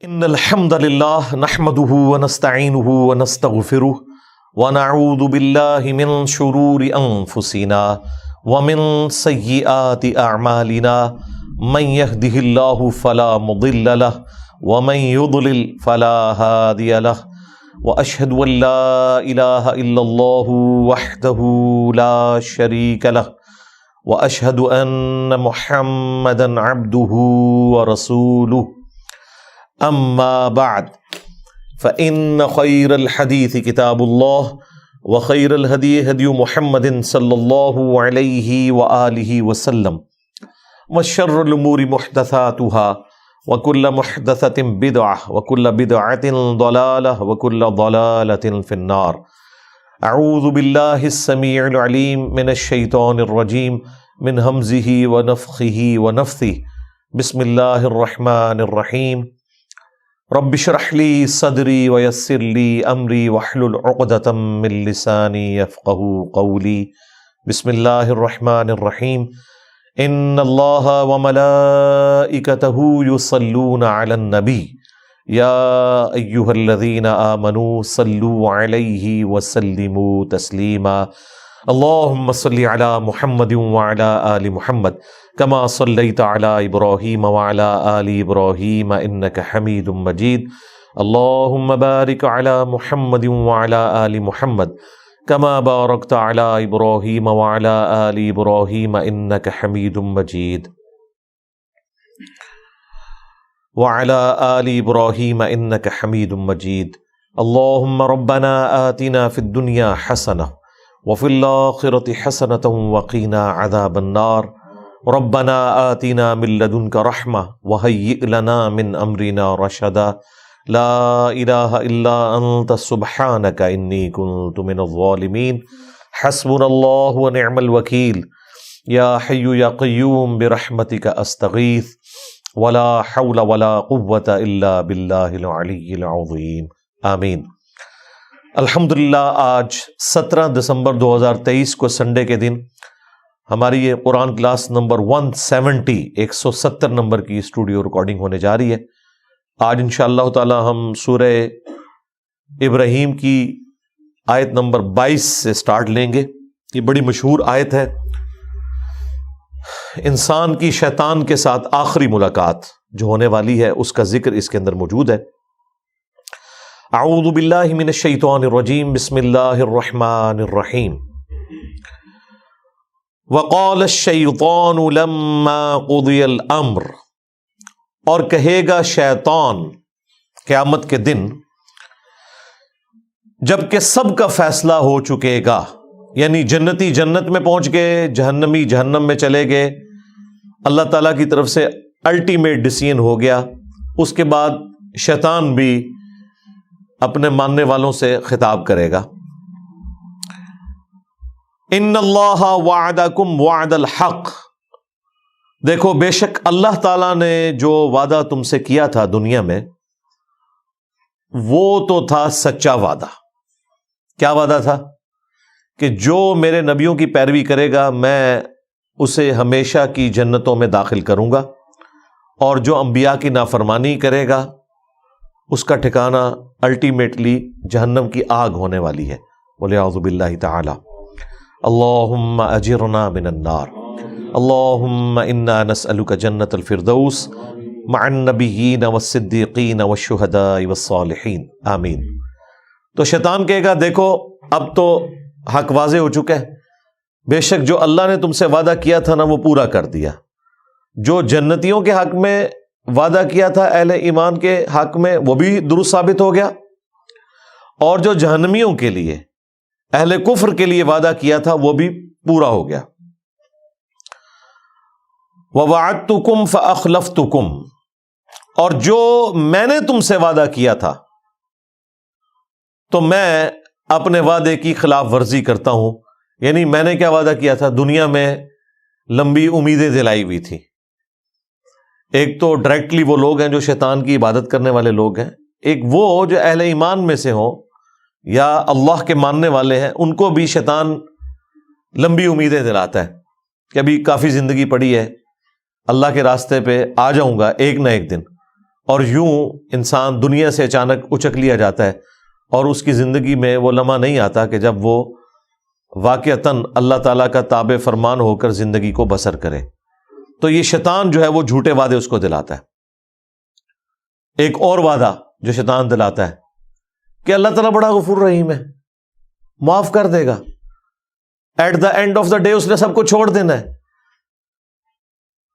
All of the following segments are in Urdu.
ان الحمد لله نحمده ونستعينه ونستغفره ونعوذ بالله من شرور انفسنا ومن سيئات اعمالنا من يهده الله فلا مضل له ومن يضلل فلا هادي له واشهد ان لا اله الا الله وحده لا شريك له واشهد ان محمدا عبده ورسوله اما بعد فان خير الحديث كتاب الله وخير الهدي هدي محمد صلى الله عليه واله وسلم وشر الامور محدثاتها وكل محدثة بدعة وكل بدعة ضلالة وكل ضلالة في النار. اعوذ بالله السميع العليم من الشيطان الرجيم من همزه ونفخه ونفثه. بسم الله الرحمن الرحيم. رب اشرح لي صدري ويسر لي امري واحلل عقدة من لساني يفقهوا قولي. بسم الله الرحمن الرحيم. ان الله وملائكته يصلون على النبي يا ايها الذين آمنوا صلوا عليه وسلموا تسليما. اللهم صل على محمد وعلى آل محمد كما صليت على إبراهيم وعلى آل إبراهيم إنك حميد مجيد. اللهم بارك على محمد وعلى آل محمد كما باركت على إبراهيم وعلى آل إبراهيم إنك حميد مجيد. وعلى آل إبراهيم إنك حميد مجيد. اللهم ربنا آتنا في الدنيا حسنة وفي الآخرة حسنة وقنا عذاب النار. ربنا آتنا من لدنك رحمة وهيئ لنا من أمرنا رشدا. لا إله إلا أنت سبحانك إني كنت من الظالمين. حسبنا الله ونعم الوكيل. يا حي يا قيوم برحمتك أستغيث ولا حول ولا قوة إلا بالله العلي العظيم. آمین. الحمدللہ آج 17 دسمبر 2023 کو سنڈے کے دن ہماری یہ قرآن کلاس نمبر 170 نمبر کی اسٹوڈیو ریکارڈنگ ہونے جا رہی ہے. آج انشاءاللہ تعالی ہم سورہ ابراہیم کی آیت نمبر 22 سے سٹارٹ لیں گے. یہ بڑی مشہور آیت ہے. انسان کی شیطان کے ساتھ آخری ملاقات جو ہونے والی ہے اس کا ذکر اس کے اندر موجود ہے. اعوذ باللہ من الشیطان الرجیم. بسم اللہ الرحمن الرحیم. وقال الشیطان لما قضی الامر. اور کہے گا شیطان قیامت کے دن جب کہ سب کا فیصلہ ہو چکے گا، یعنی جنتی جنت میں پہنچ گئے، جہنمی جہنم میں چلے گئے، اللہ تعالیٰ کی طرف سے الٹیمیٹ ڈیسیژن ہو گیا. اس کے بعد شیطان بھی اپنے ماننے والوں سے خطاب کرے گا. ان اللہ وعدکم وعد الحق. دیکھو بے شک اللہ تعالیٰ نے جو وعدہ تم سے کیا تھا دنیا میں وہ تو تھا سچا وعدہ. کیا وعدہ تھا؟ کہ جو میرے نبیوں کی پیروی کرے گا میں اسے ہمیشہ کی جنتوں میں داخل کروں گا، اور جو انبیاء کی نافرمانی کرے گا اس کا ٹھکانہ الٹیمیٹلی جہنم کی آگ ہونے والی ہے. وَلِعَوْذُ بِاللَّهِ تَعَالَى. اللہم اجرنا من النار. اللہم انا نسألک جنت الفردوس مع النبیین والصدیقین والشہداء والصالحین. آمین. تو شیطان کہے گا دیکھو اب تو حق واضح ہو چکا ہے. بے شک جو اللہ نے تم سے وعدہ کیا تھا نا وہ پورا کر دیا. جو جنتیوں کے حق میں وعدہ کیا تھا اہل ایمان کے حق میں وہ بھی درست ثابت ہو گیا، اور جو جہنمیوں کے لیے اہل کفر کے لیے وعدہ کیا تھا وہ بھی پورا ہو گیا. وَوَعَدْتُكُمْ فَأَخْلَفْتُكُمْ. اور جو میں نے تم سے وعدہ کیا تھا تو میں اپنے وعدے کی خلاف ورزی کرتا ہوں. یعنی میں نے کیا وعدہ کیا تھا؟ دنیا میں لمبی امیدیں دلائی ہوئی تھی. ایک تو ڈائریکٹلی وہ لوگ ہیں جو شیطان کی عبادت کرنے والے لوگ ہیں، ایک وہ جو اہل ایمان میں سے ہوں یا اللہ کے ماننے والے ہیں، ان کو بھی شیطان لمبی امیدیں دلاتا ہے کہ ابھی کافی زندگی پڑی ہے، اللہ کے راستے پہ آ جاؤں گا ایک نہ ایک دن. اور یوں انسان دنیا سے اچانک اچک لیا جاتا ہے اور اس کی زندگی میں وہ لمحہ نہیں آتا کہ جب وہ واقعتاً اللہ تعالیٰ کا تابع فرمان ہو کر زندگی کو بسر کرے. تو یہ شیطان جو ہے وہ جھوٹے وعدے اس کو دلاتا ہے. ایک اور وعدہ جو شیطان دلاتا ہے کہ اللہ تعالیٰ بڑا غفور رحیم ہے، معاف کر دے گا، at the end of the day اس نے سب کو چھوڑ دینا ہے.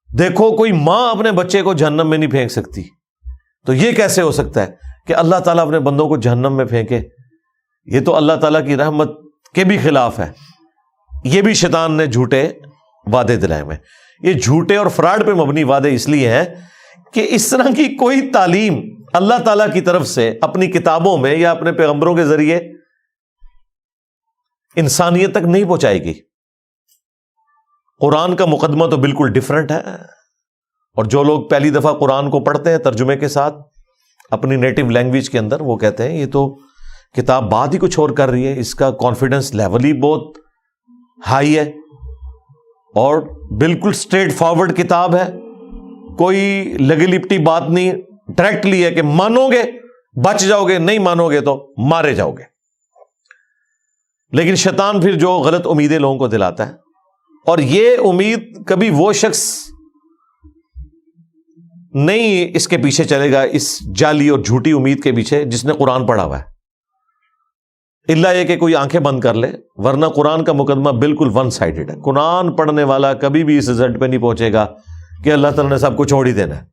دیکھو کوئی ماں اپنے بچے کو جہنم میں نہیں پھینک سکتی، تو یہ کیسے ہو سکتا ہے کہ اللہ تعالیٰ اپنے بندوں کو جہنم میں پھینکے؟ یہ تو اللہ تعالیٰ کی رحمت کے بھی خلاف ہے. یہ بھی شیطان نے جھوٹے وعدے دلائے ہوئے. یہ جھوٹے اور فراڈ پہ مبنی وعدے اس لیے ہیں کہ اس طرح کی کوئی تعلیم اللہ تعالیٰ کی طرف سے اپنی کتابوں میں یا اپنے پیغمبروں کے ذریعے انسانیت تک نہیں پہنچائے گی. قرآن کا مقدمہ تو بالکل ڈیفرنٹ ہے، اور جو لوگ پہلی دفعہ قرآن کو پڑھتے ہیں ترجمے کے ساتھ اپنی نیٹو لینگویج کے اندر، وہ کہتے ہیں یہ تو کتاب بات ہی کچھ اور کر رہی ہے، اس کا کانفیڈنس لیول ہی بہت ہائی ہے اور بالکل اسٹریٹ فارورڈ کتاب ہے، کوئی لگی لپٹی بات نہیں، ڈائریکٹلی ہے کہ مانو گے بچ جاؤ گے، نہیں مانو گے تو مارے جاؤ گے. لیکن شیطان پھر جو غلط امیدیں لوگوں کو دلاتا ہے، اور یہ امید کبھی وہ شخص نہیں اس کے پیچھے چلے گا، اس جعلی اور جھوٹی امید کے پیچھے، جس نے قرآن پڑھا ہوا ہے، الا یہ کہ کوئی آنکھیں بند کر لے. ورنہ قرآن کا مقدمہ بالکل ون سائیڈڈ ہے. قرآن پڑھنے والا کبھی بھی اس رزلٹ پہ نہیں پہنچے گا کہ اللہ تعالیٰ نے سب کو چھوڑ ہی دینا ہے.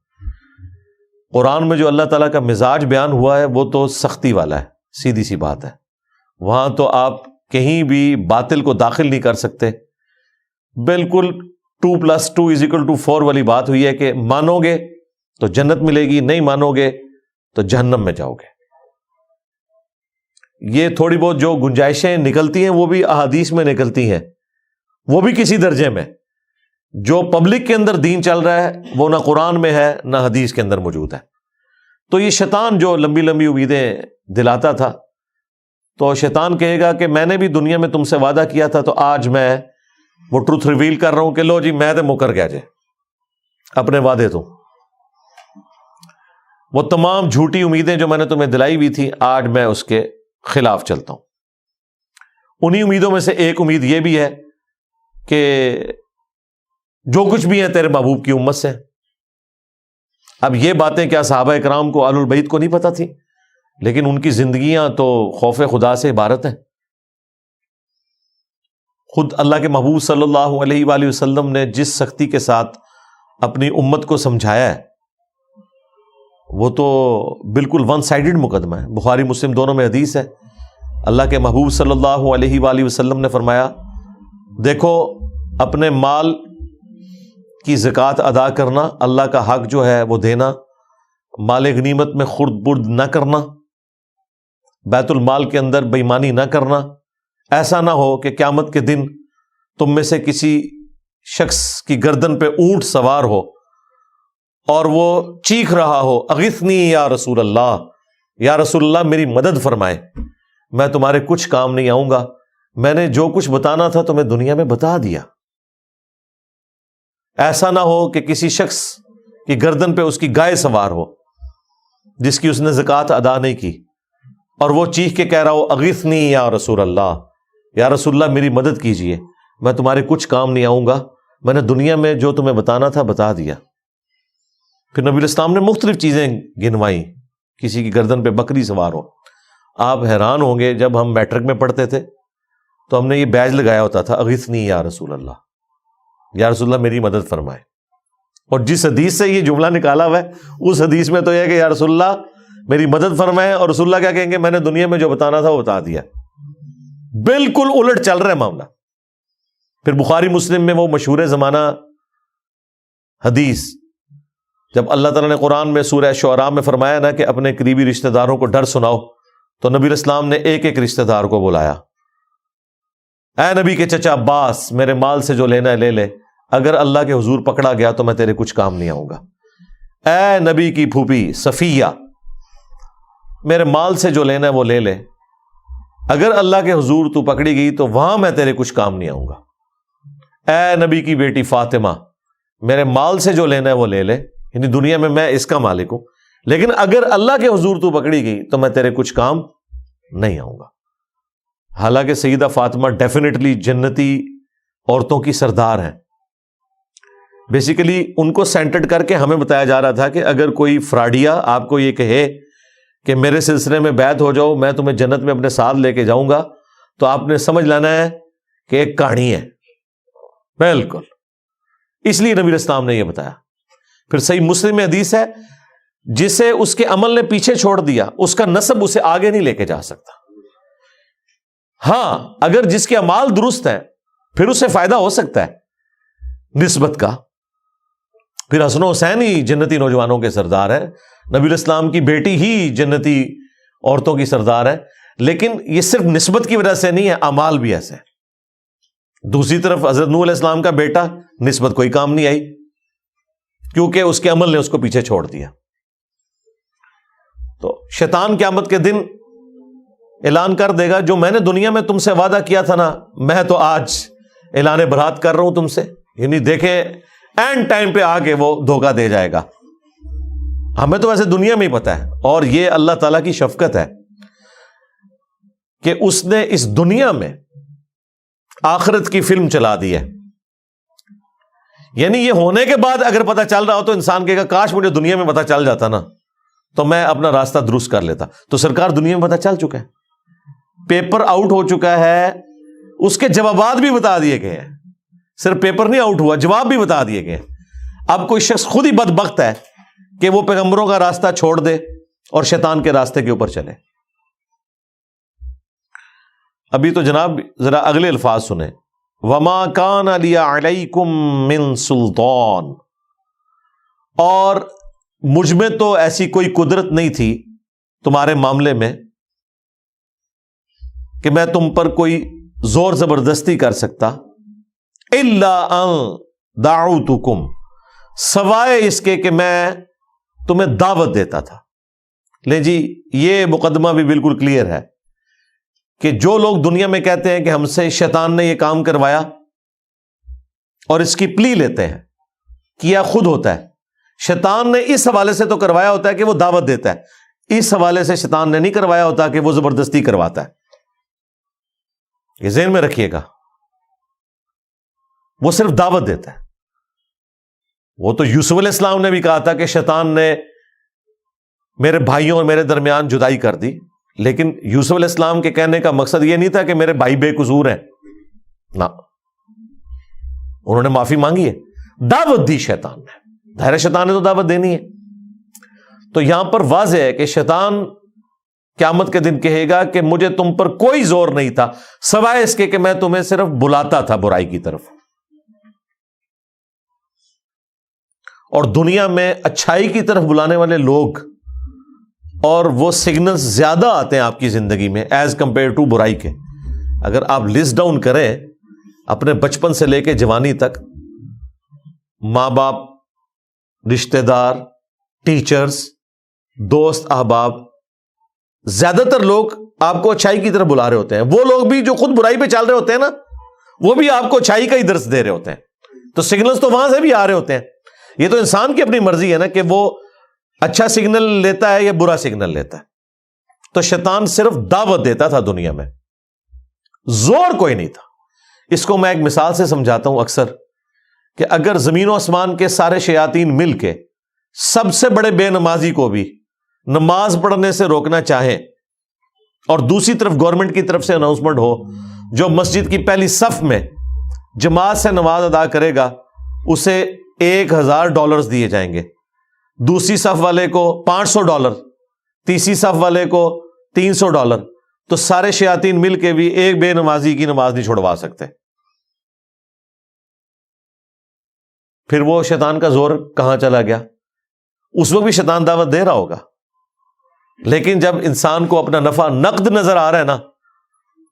قرآن میں جو اللہ تعالیٰ کا مزاج بیان ہوا ہے وہ تو سختی والا ہے، سیدھی سی بات ہے. وہاں تو آپ کہیں بھی باطل کو داخل نہیں کر سکتے. بالکل 2+2=4 والی بات ہوئی ہے کہ مانو گے تو جنت ملے گی، نہیں مانو گے تو جہنم میں جاؤ گے. یہ تھوڑی بہت جو گنجائشیں نکلتی ہیں وہ بھی احادیث میں نکلتی ہیں، وہ بھی کسی درجے میں. جو پبلک کے اندر دین چل رہا ہے وہ نہ قرآن میں ہے نہ حدیث کے اندر موجود ہے. تو یہ شیطان جو لمبی لمبی امیدیں دلاتا تھا، تو شیطان کہے گا کہ میں نے بھی دنیا میں تم سے وعدہ کیا تھا، تو آج میں وہ ٹروتھ ریویل کر رہا ہوں کہ لو جی میں تو مکر گیا جے اپنے وعدے تو. وہ تمام جھوٹی امیدیں جو میں نے تمہیں دلائی ہوئی تھی، آج میں اس کے خلاف چلتا ہوں. انہی امیدوں میں سے ایک امید یہ بھی ہے کہ جو کچھ بھی ہے تیرے محبوب کی امت سے. اب یہ باتیں کیا صحابہ اکرام کو، آل البیت کو نہیں پتہ تھی؟ لیکن ان کی زندگیاں تو خوف خدا سے عبارت ہیں. خود اللہ کے محبوب صلی اللہ علیہ وآلہ وسلم نے جس سختی کے ساتھ اپنی امت کو سمجھایا ہے وہ تو بالکل ون سائیڈڈ مقدمہ ہے. بخاری مسلم دونوں میں حدیث ہے، اللہ کے محبوب صلی اللہ علیہ وآلہ وسلم نے فرمایا، دیکھو اپنے مال کی زکوٰۃ ادا کرنا، اللہ کا حق جو ہے وہ دینا، مال غنیمت میں خرد برد نہ کرنا، بیت المال کے اندر بے ایمانی نہ کرنا. ایسا نہ ہو کہ قیامت کے دن تم میں سے کسی شخص کی گردن پہ اونٹ سوار ہو اور وہ چیخ رہا ہو، اغثنی یا رسول اللہ، یا رسول اللہ میری مدد فرمائے، میں تمہارے کچھ کام نہیں آؤں گا، میں نے جو کچھ بتانا تھا تمہیں دنیا میں بتا دیا. ایسا نہ ہو کہ کسی شخص کی گردن پہ اس کی گائے سوار ہو جس کی اس نے زکوٰۃ ادا نہیں کی، اور وہ چیخ کے کہہ رہا ہو، اغثنی یا رسول اللہ، یا رسول اللہ میری مدد کیجئے، میں تمہارے کچھ کام نہیں آؤں گا، میں نے دنیا میں جو تمہیں بتانا تھا بتا دیا. پھر نبی الاسلام نے مختلف چیزیں گنوائیں، کسی کی گردن پہ بکری سوار ہو. آپ حیران ہوں گے، جب ہم میٹرک میں پڑھتے تھے تو ہم نے یہ بیج لگایا ہوتا تھا، اغثنی یا رسول اللہ، یا رسول اللہ میری مدد فرمائے. اور جس حدیث سے یہ جملہ نکالا ہوا ہے اس حدیث میں تو یہ ہے کہ یا رسول اللہ میری مدد فرمائے، اور رسول اللہ کیا کہیں گے، میں نے دنیا میں جو بتانا تھا وہ بتا دیا. بالکل الٹ چل رہا ہے معاملہ. پھر بخاری مسلم میں وہ مشہور زمانہ حدیث، جب اللہ تعالیٰ نے قرآن میں سورہ شعراء میں فرمایا نا کہ اپنے قریبی رشتہ داروں کو ڈر سناؤ، تو نبی اسلام نے ایک ایک رشتہ دار کو بلایا، اے نبی کے چچا عباس، میرے مال سے جو لینا ہے لے لے، اگر اللہ کے حضور پکڑا گیا تو میں تیرے کچھ کام نہیں آؤں گا. اے نبی کی پھوپھی صفیہ، میرے مال سے جو لینا ہے وہ لے لے، اگر اللہ کے حضور تو پکڑی گئی تو وہاں میں تیرے کچھ کام نہیں آؤں گا. اے نبی کی بیٹی فاطمہ، میرے مال سے جو لینا ہے وہ لے لے، یعنی دنیا میں اس کا مالک ہوں، لیکن اگر اللہ کے حضور تو پکڑی گئی تو میں تیرے کچھ کام نہیں آؤں گا. حالانکہ سیدہ فاطمہ ڈیفینیٹلی جنتی عورتوں کی سردار ہیں. بیسیکلی ان کو سینٹرڈ کر کے ہمیں بتایا جا رہا تھا کہ اگر کوئی فراڈیا آپ کو یہ کہے کہ میرے سلسلے میں بیعت ہو جاؤ، میں تمہیں جنت میں اپنے ساتھ لے کے جاؤں گا، تو آپ نے سمجھ لینا ہے کہ ایک کہانی ہے. بالکل، اس لیے نبی اسلام نے یہ بتایا. پھر صحیح مسلم میں حدیث ہے، جسے اس کے عمل نے پیچھے چھوڑ دیا اس کا نسب اسے آگے نہیں لے کے جا سکتا. ہاں، اگر جس کے اعمال درست ہیں پھر اسے فائدہ ہو سکتا ہے نسبت کا. پھر حسن و حسین ہی جنتی نوجوانوں کے سردار ہیں، نبی الاسلام کی بیٹی ہی جنتی عورتوں کی سردار ہے. لیکن یہ صرف نسبت کی وجہ سے نہیں ہے، اعمال بھی ایسے ہیں. دوسری طرف حضرت نوح علیہ السلام کا بیٹا، نسبت کوئی کام نہیں آئی کیونکہ اس کے عمل نے اس کو پیچھے چھوڑ دیا. تو شیطان قیامت کے دن اعلان کر دے گا، جو میں نے دنیا میں تم سے وعدہ کیا تھا نا، میں تو آج اعلان برات کر رہا ہوں تم سے. یعنی دیکھیں اینڈ ٹائم پہ آ کے وہ دھوکہ دے جائے گا. ہمیں تو ویسے دنیا میں ہی پتا ہے، اور یہ اللہ تعالیٰ کی شفقت ہے کہ اس نے اس دنیا میں آخرت کی فلم چلا دی ہے. یعنی یہ ہونے کے بعد اگر پتہ چل رہا ہو تو انسان کہے گا کاش مجھے دنیا میں پتہ چل جاتا نا، تو میں اپنا راستہ درست کر لیتا. تو سرکار دنیا میں پتہ چل چکا ہے، پیپر آؤٹ ہو چکا ہے، اس کے جوابات بھی بتا دیے گئے ہیں. صرف پیپر نہیں آؤٹ ہوا، جواب بھی بتا دیے گئے. اب کوئی شخص خود ہی بدبخت ہے کہ وہ پیغمبروں کا راستہ چھوڑ دے اور شیطان کے راستے کے اوپر چلے. ابھی تو جناب ذرا اگلے الفاظ سنیں، وما کان لی علیکم من سلطان، اور مجھ میں تو ایسی کوئی قدرت نہیں تھی تمہارے معاملے میں کہ میں تم پر کوئی زور زبردستی کر سکتا، الا ان دعوتکم، سوائے اس کے کہ میں تمہیں دعوت دیتا تھا. لیں جی، یہ مقدمہ بھی بالکل کلیئر ہے کہ جو لوگ دنیا میں کہتے ہیں کہ ہم سے شیطان نے یہ کام کروایا اور اس کی پلی لیتے ہیں، کیا خود ہوتا ہے. شیطان نے اس حوالے سے تو کروایا ہوتا ہے کہ وہ دعوت دیتا ہے، اس حوالے سے شیطان نے نہیں کروایا ہوتا کہ وہ زبردستی کرواتا ہے. یہ ذہن میں رکھیے گا، وہ صرف دعوت دیتا ہے. وہ تو یوسف علیہ السلام نے بھی کہا تھا کہ شیطان نے میرے بھائیوں اور میرے درمیان جدائی کر دی، لیکن یوسف علیہ السلام کے کہنے کا مقصد یہ نہیں تھا کہ میرے بھائی بے قصور ہیں، نہ، انہوں نے معافی مانگی ہے، دعوت دی شیطان نے. ظاہر شیطان نے تو دعوت دینی ہے. تو یہاں پر واضح ہے کہ شیطان قیامت کے دن کہے گا کہ مجھے تم پر کوئی زور نہیں تھا سوائے اس کے کہ میں تمہیں صرف بلاتا تھا برائی کی طرف. اور دنیا میں اچھائی کی طرف بلانے والے لوگ اور وہ سگنلز زیادہ آتے ہیں آپ کی زندگی میں ایز کمپیئر ٹو برائی کے. اگر آپ لسٹ ڈاؤن کریں اپنے بچپن سے لے کے جوانی تک، ماں باپ، رشتہ دار، ٹیچرز، دوست، احباب، زیادہ تر لوگ آپ کو اچھائی کی طرف بلا رہے ہوتے ہیں. وہ لوگ بھی جو خود برائی پہ چل رہے ہوتے ہیں نا، وہ بھی آپ کو اچھائی کا ہی درس دے رہے ہوتے ہیں. تو سگنلز تو وہاں سے بھی آ رہے ہوتے ہیں. یہ تو انسان کی اپنی مرضی ہے نا کہ وہ اچھا سگنل لیتا ہے یا برا سگنل لیتا ہے. تو شیطان صرف دعوت دیتا تھا دنیا میں، زور کوئی نہیں تھا. اس کو میں ایک مثال سے سمجھاتا ہوں اکثر، کہ اگر زمین و آسمان کے سارے شیاطین مل کے سب سے بڑے بے نمازی کو بھی نماز پڑھنے سے روکنا چاہیں، اور دوسری طرف گورنمنٹ کی طرف سے اناؤنسمنٹ ہو جو مسجد کی پہلی صف میں جماعت سے نماز ادا کرے گا اسے $1000 دیے جائیں گے، دوسری صف والے کو $500، تیسری صف والے کو $300، تو سارے شیاطین مل کے بھی ایک بے نمازی کی نماز نہیں چھڑوا سکتے. پھر وہ شیطان کا زور کہاں چلا گیا؟ اس وقت بھی شیطان دعوت دے رہا ہوگا، لیکن جب انسان کو اپنا نفع نقد نظر آ رہا ہے نا،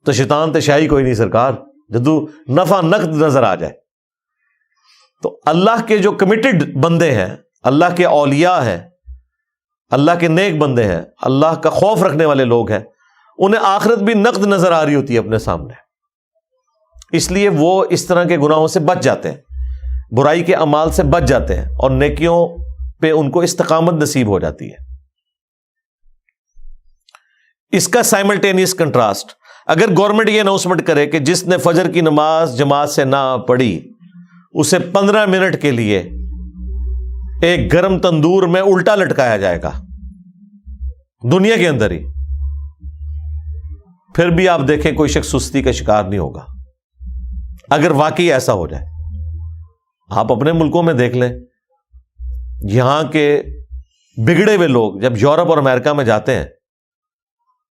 تو شیطان تو شاہی کوئی نہیں سرکار، جدو نفع نقد نظر آ جائے. تو اللہ کے جو کمیٹڈ بندے ہیں، اللہ کے اولیاء ہیں، اللہ کے نیک بندے ہیں، اللہ کا خوف رکھنے والے لوگ ہیں، انہیں آخرت بھی نقد نظر آ رہی ہوتی ہے اپنے سامنے، اس لیے وہ اس طرح کے گناہوں سے بچ جاتے ہیں، برائی کے اعمال سے بچ جاتے ہیں، اور نیکیوں پہ ان کو استقامت نصیب ہو جاتی ہے. اس کا سائملٹینیس کنٹراسٹ، اگر گورنمنٹ یہ اناؤنسمنٹ کرے کہ جس نے فجر کی نماز جماعت سے نہ پڑھی اسے 15 منٹ کے لیے ایک گرم تندور میں الٹا لٹکایا جائے گا دنیا کے اندر ہی، پھر بھی آپ دیکھیں کوئی شخص سستی کا شکار نہیں ہوگا اگر واقعی ایسا ہو جائے۔ آپ اپنے ملکوں میں دیکھ لیں، یہاں کے بگڑے ہوئے لوگ جب یورپ اور امریکہ میں جاتے ہیں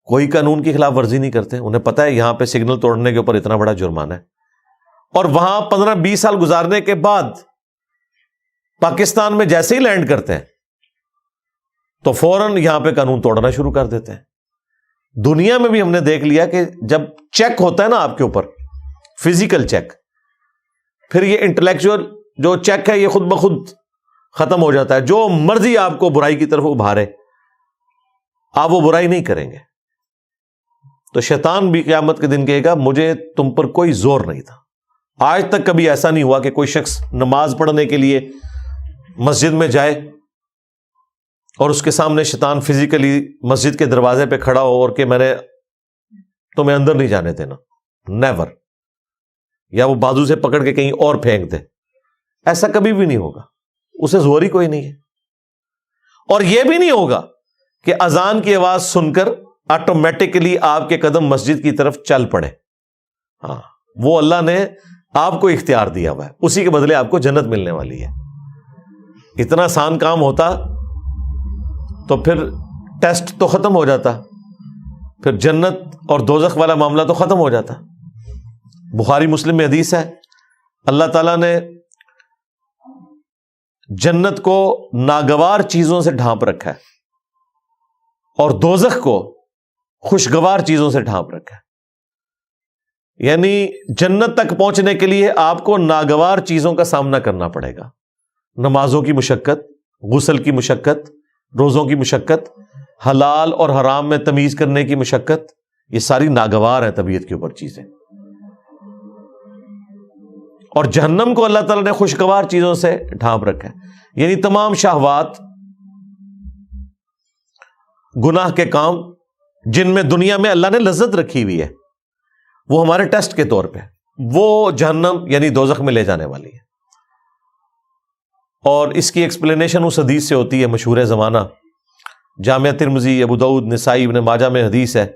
کوئی قانون کی خلاف ورزی نہیں کرتے، انہیں پتہ ہے یہاں پہ سگنل توڑنے کے اوپر اتنا بڑا جرمانہ ہے، اور وہاں 15-20 سال گزارنے کے بعد پاکستان میں جیسے ہی لینڈ کرتے ہیں تو فوراً یہاں پہ قانون توڑنا شروع کر دیتے ہیں۔ دنیا میں بھی ہم نے دیکھ لیا کہ جب چیک ہوتا ہے نا آپ کے اوپر، فزیکل چیک، پھر یہ انٹلیکچوئل جو چیک ہے یہ خود بخود ختم ہو جاتا ہے، جو مرضی آپ کو برائی کی طرف ابھارے آپ وہ برائی نہیں کریں گے۔ تو شیطان بھی قیامت کے دن کہے گا مجھے تم پر کوئی زور نہیں تھا۔ آج تک کبھی ایسا نہیں ہوا کہ کوئی شخص نماز پڑھنے کے لیے مسجد میں جائے اور اس کے سامنے شیطان فزیکلی مسجد کے دروازے پہ کھڑا ہو اور کہ میں نے تمہیں اندر نہیں جانے دینا، نیور، یا وہ بازو سے پکڑ کے کہیں اور پھینک دے، ایسا کبھی بھی نہیں ہوگا، اسے زور ہی کوئی نہیں ہے۔ اور یہ بھی نہیں ہوگا کہ اذان کی آواز سن کر آٹومیٹکلی آپ کے قدم مسجد کی طرف چل پڑے، ہاں وہ اللہ نے آپ کو اختیار دیا ہوا ہے، اسی کے بدلے آپ کو جنت ملنے والی ہے۔ اتنا آسان کام ہوتا تو پھر ٹیسٹ تو ختم ہو جاتا، پھر جنت اور دوزخ والا معاملہ تو ختم ہو جاتا۔ بخاری مسلم میں حدیث ہے، اللہ تعالیٰ نے جنت کو ناگوار چیزوں سے ڈھانپ رکھا ہے اور دوزخ کو خوشگوار چیزوں سے ڈھانپ رکھا ہے، یعنی جنت تک پہنچنے کے لیے آپ کو ناگوار چیزوں کا سامنا کرنا پڑے گا، نمازوں کی مشقت، غسل کی مشقت، روزوں کی مشقت، حلال اور حرام میں تمیز کرنے کی مشقت، یہ ساری ناگوار ہے طبیعت کے اوپر چیزیں۔ اور جہنم کو اللہ تعالیٰ نے خوشگوار چیزوں سے ڈھانپ رکھا ہے، یعنی تمام شہوات، گناہ کے کام جن میں دنیا میں اللہ نے لذت رکھی ہوئی ہے وہ ہمارے ٹیسٹ کے طور پہ وہ جہنم یعنی دوزخ میں لے جانے والی ہے۔ اور اس کی ایکسپلینیشن اس حدیث سے ہوتی ہے مشہور زمانہ، جامعہ ترمذی، ابو داؤد، نسائی، ابن ماجہ میں حدیث ہے،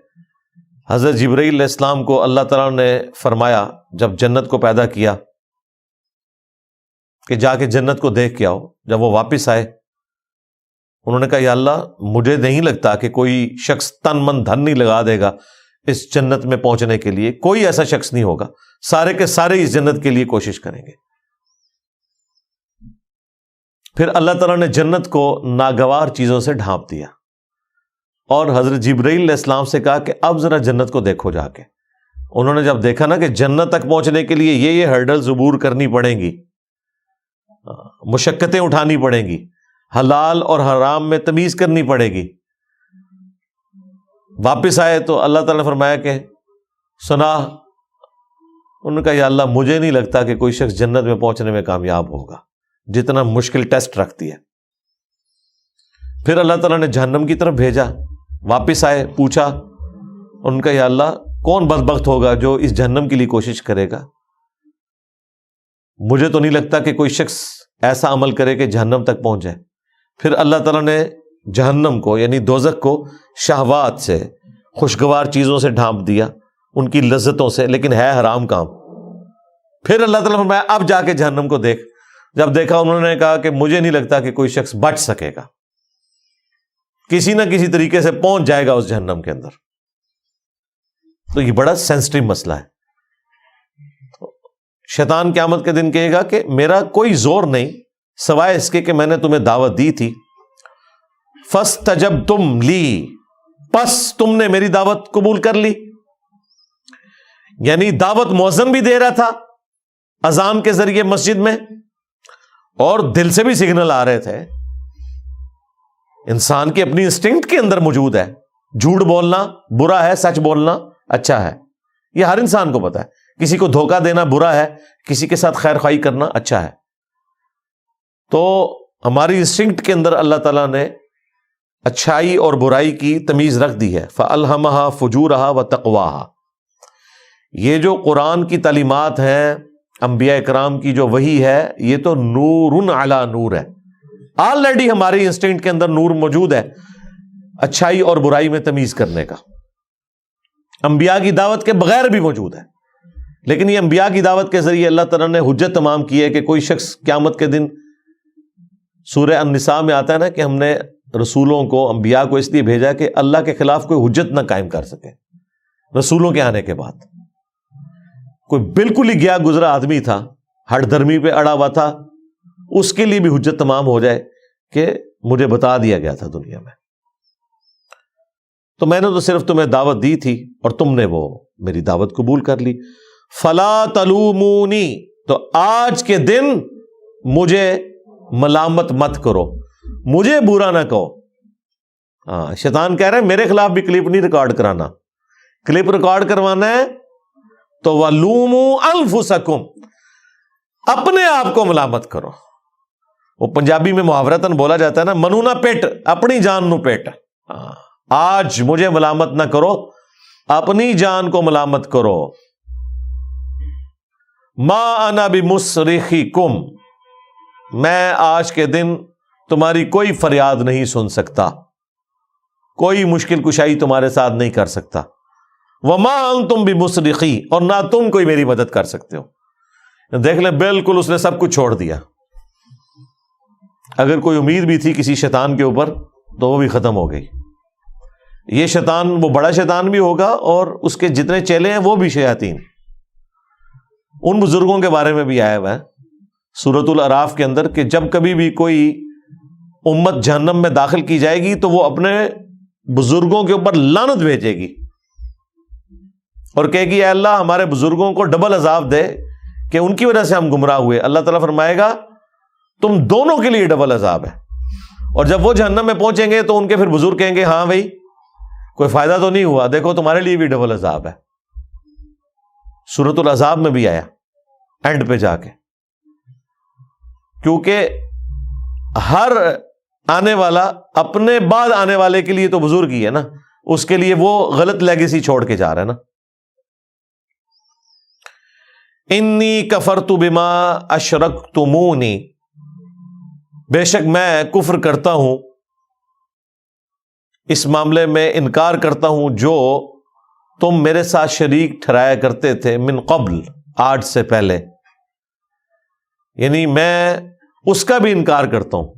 حضرت جبرائیل علیہ السلام کو اللہ تعالیٰ نے فرمایا جب جنت کو پیدا کیا کہ جا کے جنت کو دیکھ کے آؤ۔ جب وہ واپس آئے انہوں نے کہا یا اللہ مجھے نہیں لگتا کہ کوئی شخص تن من دھن نہیں لگا دے گا اس جنت میں پہنچنے کے لیے، کوئی ایسا شخص نہیں ہوگا، سارے کے سارے اس جنت کے لیے کوشش کریں گے۔ پھر اللہ تعالیٰ نے جنت کو ناگوار چیزوں سے ڈھانپ دیا اور حضرت جبرائیل علیہ السلام سے کہا کہ اب ذرا جنت کو دیکھو جا کے۔ انہوں نے جب دیکھا نا کہ جنت تک پہنچنے کے لیے یہ ہرڈلز عبور کرنی پڑیں گی، مشقتیں اٹھانی پڑیں گی، حلال اور حرام میں تمیز کرنی پڑے گی، واپس آئے تو اللہ تعالیٰ نے فرمایا کہ سنا، انہوں نے کہا یا اللہ مجھے نہیں لگتا کہ کوئی شخص جنت میں پہنچنے میں کامیاب ہوگا، جتنا مشکل ٹیسٹ رکھتی ہے۔ پھر اللہ تعالیٰ نے جہنم کی طرف بھیجا، واپس آئے، پوچھا، ان کا یا اللہ کون بدبخت ہوگا جو اس جہنم کے لیے کوشش کرے گا؟ مجھے تو نہیں لگتا کہ کوئی شخص ایسا عمل کرے کہ جہنم تک پہنچ جائے۔ پھر اللہ تعالیٰ نے جہنم کو یعنی دوزخ کو شہوات سے، خوشگوار چیزوں سے ڈھانپ دیا، ان کی لذتوں سے، لیکن ہے حرام کام۔ پھر اللہ تعالیٰ نے فرمایا اب جا کے جہنم کو دیکھ۔ جب دیکھا انہوں نے کہا کہ مجھے نہیں لگتا کہ کوئی شخص بچ سکے گا، کسی نہ کسی طریقے سے پہنچ جائے گا اس جہنم کے اندر۔ تو یہ بڑا سینسٹیو مسئلہ ہے۔ شیطان قیامت کے دن کہے گا کہ میرا کوئی زور نہیں سوائے اس کے کہ میں نے تمہیں دعوت دی تھی، فاستجبتم لی، پس تم نے میری دعوت قبول کر لی۔ یعنی دعوت مؤذن بھی دے رہا تھا اذان کے ذریعے مسجد میں، اور دل سے بھی سگنل آ رہے تھے۔ انسان کی اپنی انسٹنکٹ کے اندر موجود ہے، جھوٹ بولنا برا ہے، سچ بولنا اچھا ہے، یہ ہر انسان کو پتا ہے۔ کسی کو دھوکہ دینا برا ہے، کسی کے ساتھ خیر خواہی کرنا اچھا ہے۔ تو ہماری انسٹنکٹ کے اندر اللہ تعالیٰ نے اچھائی اور برائی کی تمیز رکھ دی ہے. فَأَلْهَمَهَا فُجُورَهَا وَتَقْوَاهَا. یہ جو قرآن کی تعلیمات ہیں، انبیاء اکرام کی جو وحی ہے، یہ تو نور علی نور ہے. آلریڈی ہماری انسٹنکٹ کے اندر نور موجود ہے اچھائی اور برائی میں تمیز کرنے کا. انبیاء کی دعوت کے بغیر بھی موجود ہے، لیکن یہ انبیاء کی دعوت کے ذریعے اللہ تعالیٰ نے حجت تمام کی ہے کہ کوئی شخص قیامت کے دن، سورہ النساء میں آتا ہے نا کہ ہم نے رسولوں کو، انبیاء کو اس لیے بھیجا کہ اللہ کے خلاف کوئی حجت نہ قائم کر سکے. رسولوں کے آنے کے بعد کوئی بالکل ہی گیا گزرا آدمی تھا، ہٹ دھرمی پہ اڑا ہوا تھا، اس کے لیے بھی حجت تمام ہو جائے کہ مجھے بتا دیا گیا تھا دنیا میں، تو میں نے تو صرف تمہیں دعوت دی تھی اور تم نے وہ میری دعوت قبول کر لی. فلا تلومونی، تو آج کے دن مجھے ملامت مت کرو، مجھے برا نہ کہو. ہاں، شیطان کہہ رہے ہیں میرے خلاف بھی کلپ نہیں ریکارڈ کرانا. کلپ ریکارڈ کروانا ہے تو وَلُومُوا أَنفُسَكُمْ، اپنے آپ کو ملامت کرو. وہ پنجابی میں محاورتاً بولا جاتا ہے نا، منو نہ پیٹ، اپنی جان نو پیٹ. آج مجھے ملامت نہ کرو، اپنی جان کو ملامت کرو. ما انا بمصرخکم، میں آج کے دن تمہاری کوئی فریاد نہیں سن سکتا، کوئی مشکل کشائی تمہارے ساتھ نہیں کر سکتا. وما انتم بمصرخی، اور نہ تم کوئی میری مدد کر سکتے ہو. دیکھ لیں، بالکل اس نے سب کچھ چھوڑ دیا. اگر کوئی امید بھی تھی کسی شیطان کے اوپر تو وہ بھی ختم ہو گئی. یہ شیطان وہ بڑا شیطان بھی ہوگا اور اس کے جتنے چیلے ہیں وہ بھی شیاطین. ان بزرگوں کے بارے میں بھی آیا ہوا ہے سورۃ الاعراف کے اندر کہ جب کبھی بھی کوئی امت جہنم میں داخل کی جائے گی تو وہ اپنے بزرگوں کے اوپر لعنت بھیجے گی اور کہے گی اے اللہ ہمارے بزرگوں کو ڈبل عذاب دے کہ ان کی وجہ سے ہم گمراہ ہوئے. اللہ تعالیٰ فرمائے گا تم دونوں کے لیے ڈبل عذاب ہے. اور جب وہ جہنم میں پہنچیں گے تو ان کے پھر بزرگ کہیں گے ہاں بھائی کوئی فائدہ تو نہیں ہوا، دیکھو تمہارے لیے بھی ڈبل عذاب ہے. سورۃ العذاب میں بھی آیا اینڈ پہ جا کے، کیونکہ ہر آنے والا اپنے بعد آنے والے کے لیے تو بزرگ ہی ہے نا، اس کے لیے وہ غلط لیگیسی چھوڑ کے جا رہا ہے نا. انی کفرت بما اشرکتمونی، بے شک میں کفر کرتا ہوں، اس معاملے میں انکار کرتا ہوں جو تم میرے ساتھ شریک ٹھہرایا کرتے تھے من قبل، آج سے پہلے. یعنی میں اس کا بھی انکار کرتا ہوں.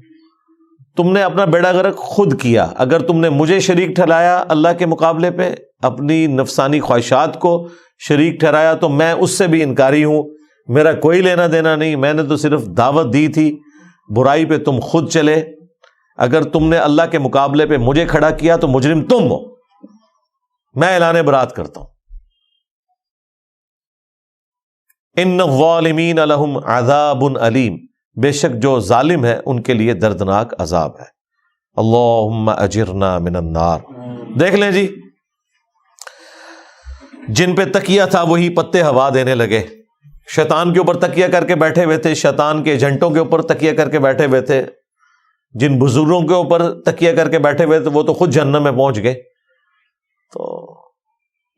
تم نے اپنا بیڑا غرق خود کیا. اگر تم نے مجھے شریک ٹھہرایا اللہ کے مقابلے پہ، اپنی نفسانی خواہشات کو شریک ٹھہرایا، تو میں اس سے بھی انکاری ہوں. میرا کوئی لینا دینا نہیں، میں نے تو صرف دعوت دی تھی. برائی پہ تم خود چلے. اگر تم نے اللہ کے مقابلے پہ مجھے کھڑا کیا تو مجرم تم ہو. میں اعلان برات کرتا ہوں. ان الظالمین لہم عذاب علیم، بے شک جو ظالم ہے ان کے لیے دردناک عذاب ہے. اللہم اجرنا من النار. دیکھ لیں جی، جن پہ تکیہ تھا وہی پتے ہوا دینے لگے. شیطان کے اوپر تکیہ کر کے بیٹھے ہوئے تھے، شیطان کے ایجنٹوں کے اوپر تکیہ کر کے بیٹھے ہوئے تھے، جن بزرگوں کے اوپر تکیہ کر کے بیٹھے ہوئے تھے وہ تو خود جہنم میں پہنچ گئے. تو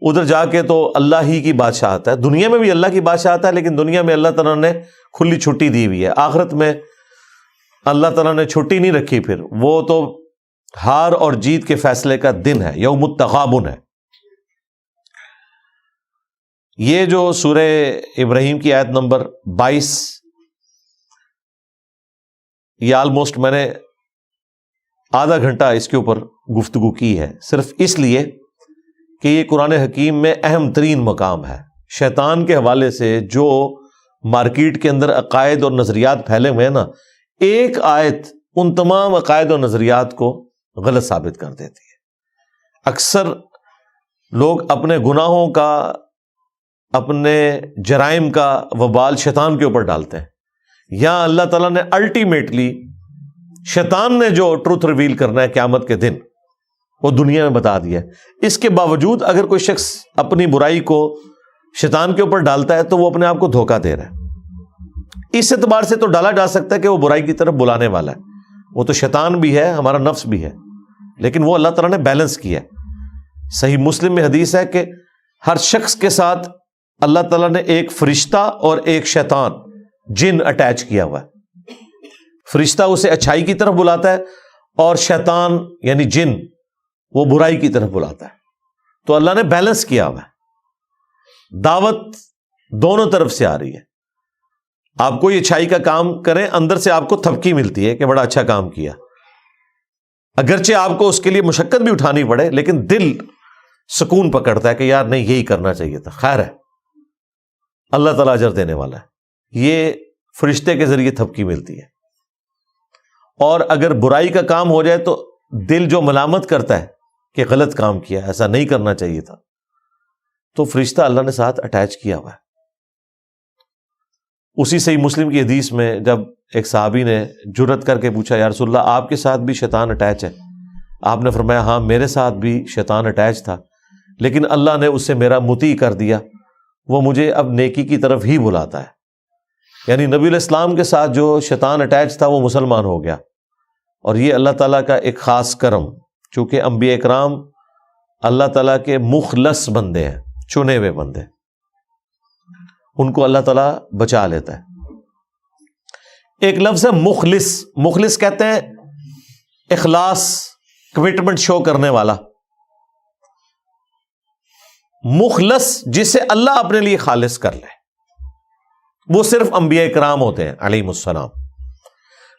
ادھر جا کے تو اللہ ہی کی بادشاہت ہے. دنیا میں بھی اللہ کی بادشاہت ہے، لیکن دنیا میں اللہ تعالیٰ نے کھلی چھٹی دی ہوئی ہے. آخرت میں اللہ تعالیٰ نے چھٹی نہیں رکھی، پھر وہ تو ہار اور جیت کے فیصلے کا دن ہے، یوم التغابن ہے. یہ جو سورہ ابراہیم کی آیت نمبر 22، یہ آلموسٹ میں نے آدھا گھنٹہ اس کے اوپر گفتگو کی ہے، صرف اس لیے کہ یہ قرآن حکیم میں اہم ترین مقام ہے. شیطان کے حوالے سے جو مارکیٹ کے اندر عقائد اور نظریات پھیلے ہوئے ہیں نا، ایک آیت ان تمام عقائد اور نظریات کو غلط ثابت کر دیتی ہے. اکثر لوگ اپنے گناہوں کا، اپنے جرائم کا وبال شیطان کے اوپر ڈالتے ہیں. یہاں اللہ تعالیٰ نے الٹیمیٹلی شیطان نے جو ٹروتھ ریویل کرنا ہے قیامت کے دن وہ دنیا میں بتا دیا ہے. اس کے باوجود اگر کوئی شخص اپنی برائی کو شیطان کے اوپر ڈالتا ہے تو وہ اپنے آپ کو دھوکہ دے رہا ہے. اس اعتبار سے تو ڈالا جا سکتا ہے کہ وہ برائی کی طرف بلانے والا ہے، وہ تو شیطان بھی ہے، ہمارا نفس بھی ہے، لیکن وہ اللہ تعالیٰ نے بیلنس کیا ہے. صحیح مسلم میں حدیث ہے کہ ہر شخص کے ساتھ اللہ تعالیٰ نے ایک فرشتہ اور ایک شیطان جن اٹیچ کیا ہوا ہے. فرشتہ اسے اچھائی کی طرف بلاتا ہے اور شیطان یعنی جن وہ برائی کی طرف بلاتا ہے. تو اللہ نے بیلنس کیا ہوا ہے. دعوت دونوں طرف سے آ رہی ہے. آپ کوئی اچھائی کا کام کریں, اندر سے آپ کو تھپکی ملتی ہے کہ بڑا اچھا کام کیا, اگرچہ آپ کو اس کے لیے مشقت بھی اٹھانی پڑے, لیکن دل سکون پکڑتا ہے کہ یار نہیں یہی کرنا چاہیے تھا, خیر ہے اللہ تعالیٰ اجر دینے والا ہے. یہ فرشتے کے ذریعے تھپکی ملتی ہے. اور اگر برائی کا کام ہو جائے تو دل جو ملامت کرتا ہے کہ غلط کام کیا, ایسا نہیں کرنا چاہیے تھا, تو فرشتہ اللہ نے ساتھ اٹیچ کیا ہوا ہے. اسی صحیح مسلم کی حدیث میں جب ایک صحابی نے جرأت کر کے پوچھا یا رسول اللہ آپ کے ساتھ بھی شیطان اٹیچ ہے؟ آپ نے فرمایا ہاں میرے ساتھ بھی شیطان اٹیچ تھا, لیکن اللہ نے اس سے میرا مطیع کر دیا, وہ مجھے اب نیکی کی طرف ہی بلاتا ہے. یعنی نبی علیہ السلام کے ساتھ جو شیطان اٹیچ تھا وہ مسلمان ہو گیا. اور یہ اللہ تعالیٰ کا ایک خاص کرم, چونکہ انبیاء اکرام اللہ تعالیٰ کے مخلص بندے ہیں, چنے ہوئے بندے, ان کو اللہ تعالیٰ بچا لیتا ہے. ایک لفظ ہے مخلص. مخلص کہتے ہیں اخلاص, کمٹمنٹ شو کرنے والا. مخلص جسے اللہ اپنے لیے خالص کر لے, وہ صرف انبیاء کرام ہوتے ہیں علیہم السلام.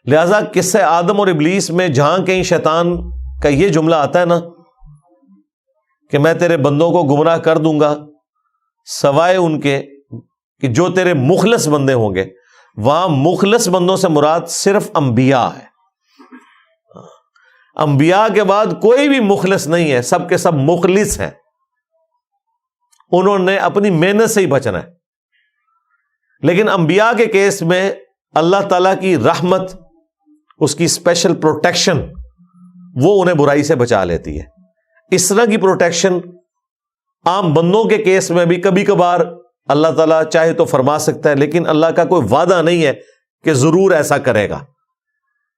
لہذا قصہ آدم اور ابلیس میں جہاں کہیں شیطان کا یہ جملہ آتا ہے نا کہ میں تیرے بندوں کو گمراہ کر دوں گا سوائے ان کے کہ جو تیرے مخلص بندے ہوں گے, وہاں مخلص بندوں سے مراد صرف انبیاء ہے. انبیاء کے بعد کوئی بھی مخلص نہیں ہے, سب کے سب مخلص ہیں. انہوں نے اپنی محنت سے ہی بچنا ہے. لیکن انبیاء کے کیس میں اللہ تعالیٰ کی رحمت, اس کی اسپیشل پروٹیکشن, وہ انہیں برائی سے بچا لیتی ہے. اس طرح کی پروٹیکشن عام بندوں کے کیس میں بھی کبھی کبھار اللہ تعالیٰ چاہے تو فرما سکتا ہے, لیکن اللہ کا کوئی وعدہ نہیں ہے کہ ضرور ایسا کرے گا.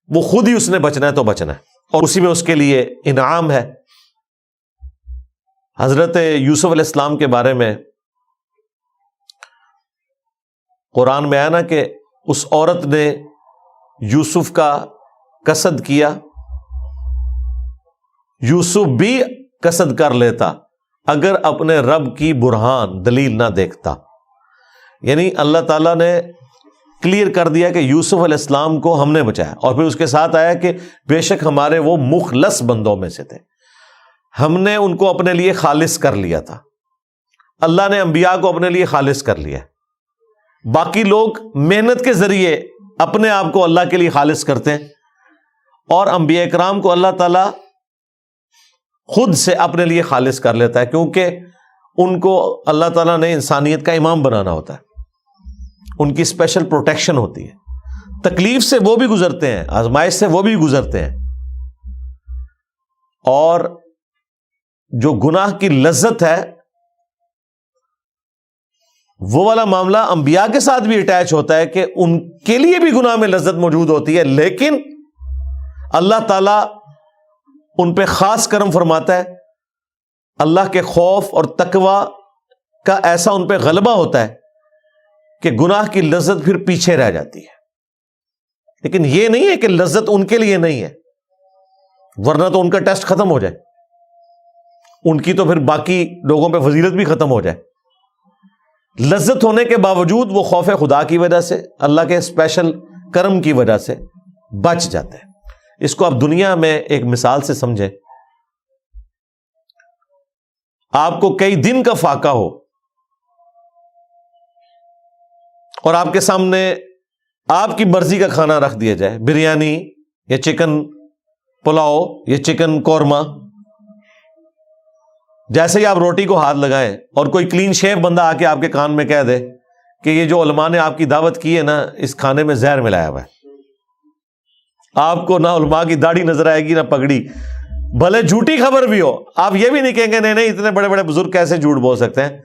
وہ خود ہی اس نے بچنا ہے تو بچنا ہے, اور اسی میں اس کے لیے انعام ہے. حضرت یوسف علیہ السلام کے بارے میں قرآن میں آیا نا کہ اس عورت نے یوسف کا قصد کیا, یوسف بھی قصد کر لیتا اگر اپنے رب کی برہان دلیل نہ دیکھتا. یعنی اللہ تعالیٰ نے کلیئر کر دیا کہ یوسف علیہ السلام کو ہم نے بچایا, اور پھر اس کے ساتھ آیا کہ بے شک ہمارے وہ مخلص بندوں میں سے تھے, ہم نے ان کو اپنے لیے خالص کر لیا تھا. اللہ نے انبیاء کو اپنے لیے خالص کر لیا. باقی لوگ محنت کے ذریعے اپنے آپ کو اللہ کے لیے خالص کرتے ہیں, اور انبیاء اکرام کو اللہ تعالیٰ خود سے اپنے لیے خالص کر لیتا ہے, کیونکہ ان کو اللہ تعالیٰ نے انسانیت کا امام بنانا ہوتا ہے. ان کی اسپیشل پروٹیکشن ہوتی ہے. تکلیف سے وہ بھی گزرتے ہیں, آزمائش سے وہ بھی گزرتے ہیں, اور جو گناہ کی لذت ہے وہ والا معاملہ انبیاء کے ساتھ بھی اٹیچ ہوتا ہے کہ ان کے لیے بھی گناہ میں لذت موجود ہوتی ہے, لیکن اللہ تعالیٰ ان پہ خاص کرم فرماتا ہے. اللہ کے خوف اور تقوی کا ایسا ان پہ غلبہ ہوتا ہے کہ گناہ کی لذت پھر پیچھے رہ جاتی ہے. لیکن یہ نہیں ہے کہ لذت ان کے لیے نہیں ہے, ورنہ تو ان کا ٹیسٹ ختم ہو جائے, ان کی تو پھر باقی لوگوں پہ فضیلت بھی ختم ہو جائے. لذت ہونے کے باوجود وہ خوف خدا کی وجہ سے, اللہ کے اسپیشل کرم کی وجہ سے بچ جاتے ہیں. اس کو آپ دنیا میں ایک مثال سے سمجھیں. آپ کو کئی دن کا فاقہ ہو اور آپ کے سامنے آپ کی مرضی کا کھانا رکھ دیا جائے, بریانی یا چکن پلاؤ یا چکن قورمہ, جیسے ہی آپ روٹی کو ہاتھ لگائیں اور کوئی کلین شیف بندہ آ کے آپ کے کان میں کہہ دے کہ یہ جو علماء نے آپ کی دعوت کی ہے نا, اس کھانے میں زہر ملایا ہوا ہے, آپ کو نہ علماء کی داڑھی نظر آئے گی نہ پگڑی, بھلے جھوٹی خبر بھی ہو, آپ یہ بھی نہیں کہیں گے نہیں اتنے بڑے بڑے بزرگ کیسے جھوٹ بول سکتے ہیں,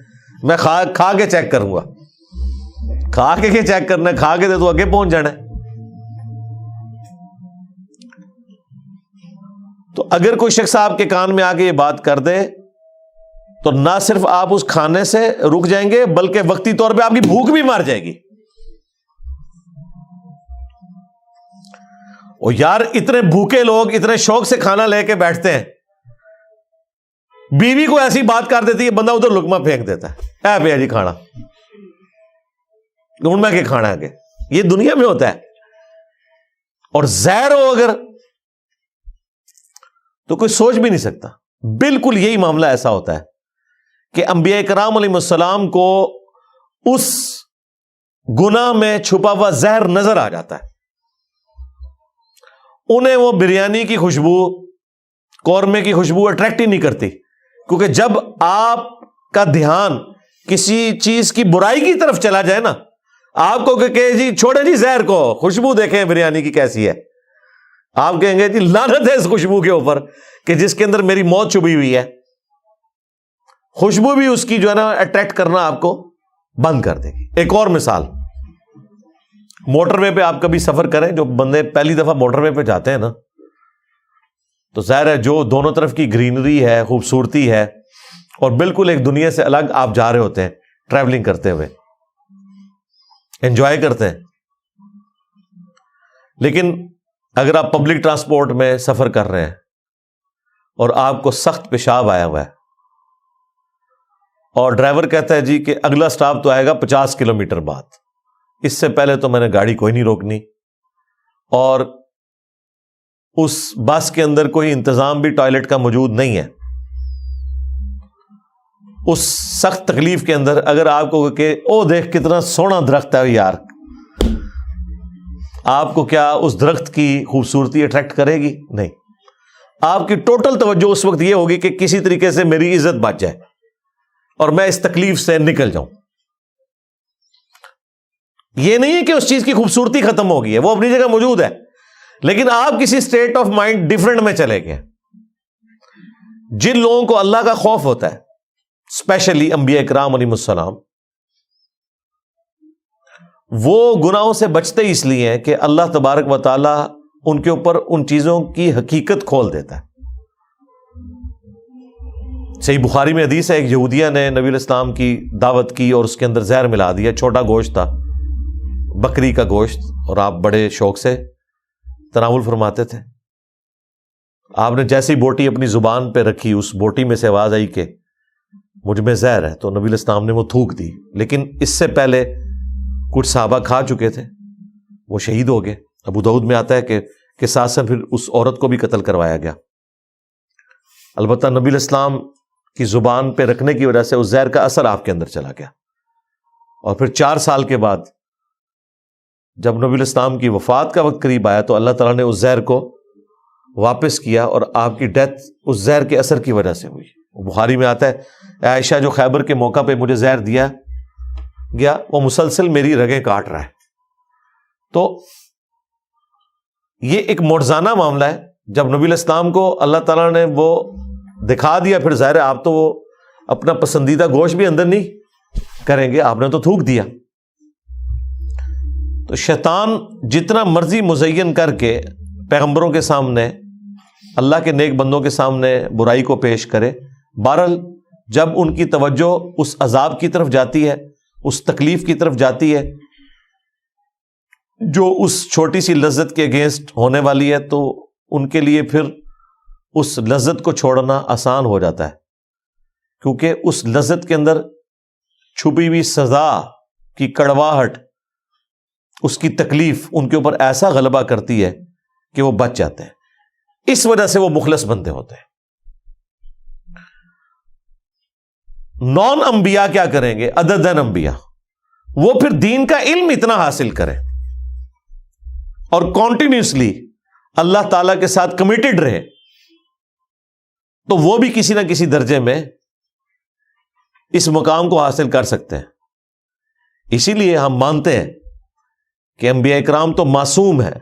میں کھا کے چیک کروں گا. کھا کے چیک کرنا ہے, کھا کے تو آگے پہنچ جانا ہے. تو تو اگر کوئی شخص آپ کے کان میں آ کے یہ بات کر دے تو نہ صرف آپ اس کھانے سے رک جائیں گے بلکہ وقتی طور پہ آپ کی بھوک بھی مار جائے گی. اور یار اتنے بھوکے لوگ اتنے شوق سے کھانا لے کے بیٹھتے ہیں, بیوی کو ایسی بات کر دیتی ہے بندہ ادھر لقمہ پھینک دیتا ہے, اے بھیا جی کھانا ڈھونڈ میں کہ کھانا ہے کہ یہ دنیا میں ہوتا ہے. اور زہر ہو اگر تو کوئی سوچ بھی نہیں سکتا. بالکل یہی معاملہ ایسا ہوتا ہے کہ انبیاء کرام علیہ السلام کو اس گناہ میں چھپا ہوا زہر نظر آ جاتا ہے. انہیں وہ بریانی کی خوشبو, قورمے کی خوشبو اٹریکٹ ہی نہیں کرتی, کیونکہ جب آپ کا دھیان کسی چیز کی برائی کی طرف چلا جائے نا, آپ کو کہ جی چھوڑے جی زہر کو, خوشبو دیکھیں بریانی کی کیسی ہے, آپ کہیں گے جی لعنت ہے اس خوشبو کے اوپر کہ جس کے اندر میری موت چھپی ہوئی ہے. خوشبو بھی اس کی جو ہے نا اٹریکٹ کرنا آپ کو بند کر دے گی. ایک اور مثال, موٹر وے پہ آپ کبھی سفر کریں, جو بندے پہلی دفعہ موٹر وے پہ جاتے ہیں نا, تو ظاہر ہے جو دونوں طرف کی گرینری ہے, خوبصورتی ہے, اور بالکل ایک دنیا سے الگ آپ جا رہے ہوتے ہیں ٹریولنگ کرتے ہوئے, انجوائے کرتے ہیں. لیکن اگر آپ پبلک ٹرانسپورٹ میں سفر کر رہے ہیں اور آپ کو سخت پیشاب آیا ہوا ہے اور ڈرائیور کہتا ہے جی کہ اگلا سٹاپ تو آئے گا 50 کلومیٹر بعد, اس سے پہلے تو میں نے گاڑی کوئی نہیں روکنی, اور اس بس کے اندر کوئی انتظام بھی ٹوائلٹ کا موجود نہیں ہے, اس سخت تکلیف کے اندر اگر آپ کو کہ او دیکھ کتنا سونا درخت ہے یار, آپ کو کیا اس درخت کی خوبصورتی اٹریکٹ کرے گی؟ نہیں. آپ کی ٹوٹل توجہ اس وقت یہ ہوگی کہ کسی طریقے سے میری عزت بچ جائے اور میں اس تکلیف سے نکل جاؤں. یہ نہیں ہے کہ اس چیز کی خوبصورتی ختم ہو گئی ہے, وہ اپنی جگہ موجود ہے, لیکن آپ کسی اسٹیٹ آف مائنڈ ڈفرنٹ میں چلے گئے. جن لوگوں کو اللہ کا خوف ہوتا ہے, اسپیشلی انبیاء کرام علیہ السلام, وہ گناہوں سے بچتے اس لیے ہیں کہ اللہ تبارک و تعالی ان کے اوپر ان چیزوں کی حقیقت کھول دیتا ہے. صحیح بخاری میں حدیث ہے, ایک یہودیہ نے نبی علیہ السلام کی دعوت کی اور اس کے اندر زہر ملا دیا. چھوٹا گوشت تھا, بکری کا گوشت, اور آپ بڑے شوق سے تناول فرماتے تھے. آپ نے جیسی بوٹی اپنی زبان پہ رکھی, اس بوٹی میں سے آواز آئی کہ مجھ میں زہر ہے, تو نبی علیہ السلام نے وہ تھوک دی. لیکن اس سے پہلے کچھ صحابہ کھا چکے تھے, وہ شہید ہو گئے. ابو داؤد میں آتا ہے کہ ساتھ سے پھر اس عورت کو بھی قتل کروایا گیا. البتہ نبی علیہ السلام کی زبان پہ رکھنے کی وجہ سے اس زہر کا اثر آپ کے اندر چلا گیا, اور پھر 4 سال کے بعد جب نبی علیہ السلام کی وفات کا وقت قریب آیا تو اللہ تعالیٰ نے اس زہر کو واپس کیا, اور آپ کی ڈیتھ اس زہر کے اثر کی وجہ سے ہوئی. بخاری میں آتا ہے عائشہ جو خیبر کے موقع پہ مجھے زہر دیا گیا, وہ مسلسل میری رگیں کاٹ رہا ہے. تو یہ ایک معجزانہ معاملہ ہے. جب نبی علیہ السلام کو اللہ تعالیٰ نے وہ دکھا دیا, پھر ظاہر ہے آپ تو وہ اپنا پسندیدہ گوشت بھی اندر نہیں کریں گے, آپ نے تو تھوک دیا. تو شیطان جتنا مرضی مزین کر کے پیغمبروں کے سامنے, اللہ کے نیک بندوں کے سامنے برائی کو پیش کرے, بہرحال جب ان کی توجہ اس عذاب کی طرف جاتی ہے, اس تکلیف کی طرف جاتی ہے جو اس چھوٹی سی لذت کے اگینسٹ ہونے والی ہے, تو ان کے لیے پھر اس لذت کو چھوڑنا آسان ہو جاتا ہے, کیونکہ اس لذت کے اندر چھپی ہوئی سزا کی کڑواہٹ, اس کی تکلیف ان کے اوپر ایسا غلبہ کرتی ہے کہ وہ بچ جاتے ہیں. اس وجہ سے وہ مخلص بندے ہوتے ہیں. نان انبیاء کیا کریں گے؟ عددن انبیاء, وہ پھر دین کا علم اتنا حاصل کریں اور کانٹینیوسلی اللہ تعالی کے ساتھ کمیٹڈ رہے, تو وہ بھی کسی نہ کسی درجے میں اس مقام کو حاصل کر سکتے ہیں. اسی لیے ہم مانتے ہیں کہ انبیاء اکرام تو معصوم ہیں,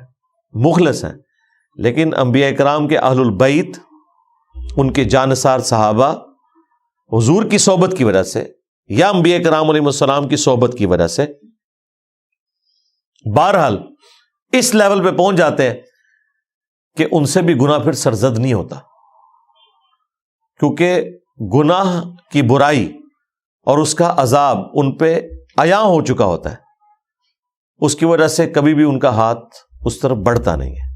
مخلص ہیں, لیکن انبیاء اکرام کے اہل البیت, ان کے جانثار صحابہ حضور کی صحبت کی وجہ سے یا انبیاء کرام علیہ السلام کی صحبت کی وجہ سے بہرحال اس لیول پہ پہنچ جاتے ہیں کہ ان سے بھی گناہ پھر سرزد نہیں ہوتا. کیونکہ گناہ کی برائی اور اس کا عذاب ان پہ عیاں ہو چکا ہوتا ہے، اس کی وجہ سے کبھی بھی ان کا ہاتھ اس طرف بڑھتا نہیں ہے۔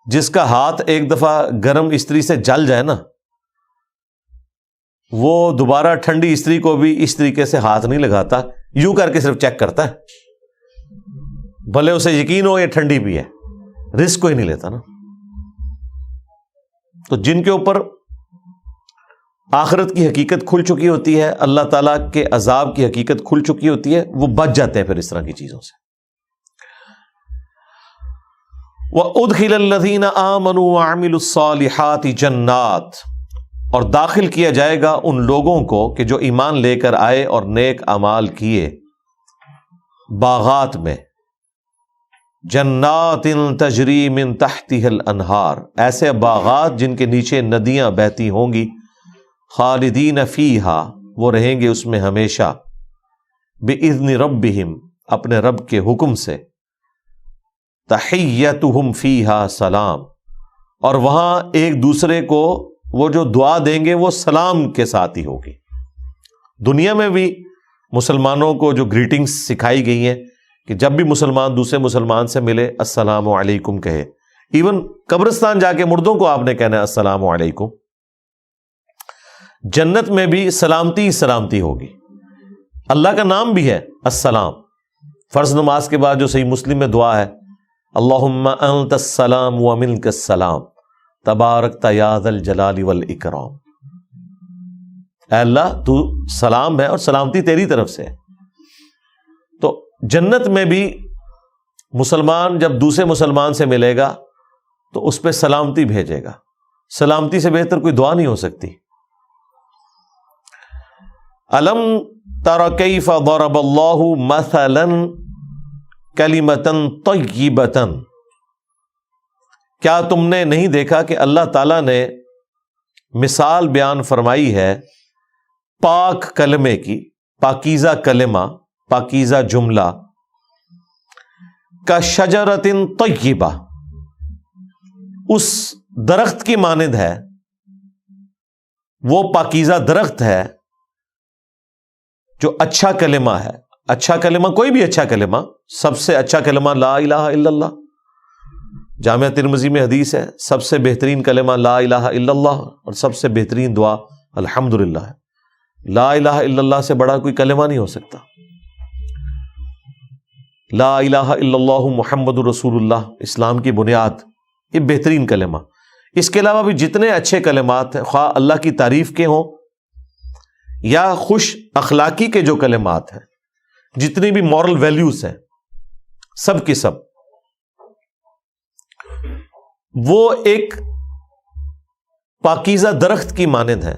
جس کا ہاتھ ایک دفعہ گرم استری سے جل جائے نا، وہ دوبارہ ٹھنڈی استری کو بھی اس طریقے سے ہاتھ نہیں لگاتا، یوں کر کے صرف چیک کرتا ہے، بھلے اسے یقین ہو یہ ٹھنڈی بھی ہے، رسک کوئی نہیں لیتا نا۔ تو جن کے اوپر آخرت کی حقیقت کھل چکی ہوتی ہے، اللہ تعالیٰ کے عذاب کی حقیقت کھل چکی ہوتی ہے، وہ بچ جاتے ہیں پھر اس طرح کی چیزوں سے۔ وَأُدْخِلَ الَّذِينَ آمَنُوا وَعَمِلُوا الصَّالِحَاتِ جَنَّاتٍ، اور داخل کیا جائے گا ان لوگوں کو کہ جو ایمان لے کر آئے اور نیک اعمال کیے، باغات میں، جنات تجری من تحتها الانہار، ایسے باغات جن کے نیچے ندیاں بہتی ہوں گی، خالدین فیہا، وہ رہیں گے اس میں ہمیشہ، باذن ربہم، اپنے رب کے حکم سے، تحیتہم فیہا سلام، اور وہاں ایک دوسرے کو وہ جو دعا دیں گے وہ سلام کے ساتھ ہی ہوگی۔ دنیا میں بھی مسلمانوں کو جو گریٹنگز سکھائی گئی ہیں کہ جب بھی مسلمان دوسرے مسلمان سے ملے السلام علیکم کہے، ایون قبرستان جا کے مردوں کو آپ نے کہنا ہے السلام علیکم۔ جنت میں بھی سلامتی سلامتی ہوگی، اللہ کا نام بھی ہے السلام۔ فرض نماز کے بعد جو صحیح مسلم میں دعا ہے، اللہم انت السلام ومنک السلام تبارکت یا ذا الجلال والاکرام، اے اللہ تو سلام ہے اور سلامتی تیری طرف سے ہے۔ تو جنت میں بھی مسلمان جب دوسرے مسلمان سے ملے گا تو اس پہ سلامتی بھیجے گا، سلامتی سے بہتر کوئی دعا نہیں ہو سکتی۔ الم تر کیف ضرب اللہ مثلا کلمۃ طیبۃ، کیا تم نے نہیں دیکھا کہ اللہ تعالیٰ نے مثال بیان فرمائی ہے پاک کلمے کی، پاکیزہ کلمہ، پاکیزہ جملہ، کا شجرۃ طیبہ، اس درخت کی مانند ہے، وہ پاکیزہ درخت ہے جو اچھا کلمہ ہے۔ اچھا کلمہ کوئی بھی اچھا کلمہ، سب سے اچھا کلمہ لا الہ الا اللہ، جامعہ ترمذی میں حدیث ہے سب سے بہترین کلمہ لا الہ الا اللہ، اور سب سے بہترین دعا الحمدللہ ہے۔ لا الہ الا اللہ سے بڑا کوئی کلمہ نہیں ہو سکتا۔ لا الہ الا اللہ محمد رسول اللہ، اسلام کی بنیاد، یہ بہترین کلمہ۔ اس کے علاوہ بھی جتنے اچھے کلمات ہیں، خواہ اللہ کی تعریف کے ہوں یا خوش اخلاقی کے جو کلمات ہیں، جتنی بھی مورل ویلیوز ہیں، سب کی سب وہ ایک پاکیزہ درخت کی مانند ہے،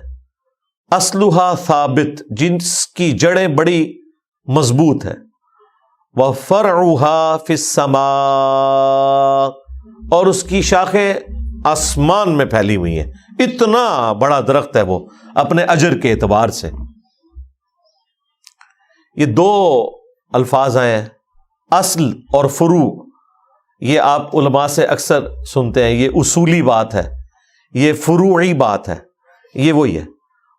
اصلھا ثابت، جس کی جڑیں بڑی مضبوط ہیں، وفرعھا فی السماء، اور اس کی شاخیں آسمان میں پھیلی ہوئی ہیں، اتنا بڑا درخت ہے وہ اپنے اجر کے اعتبار سے۔ یہ دو الفاظ ہیں اصل اور فروع، یہ آپ علماء سے اکثر سنتے ہیں، یہ اصولی بات ہے، یہ فروعی بات ہے، یہ وہی ہے۔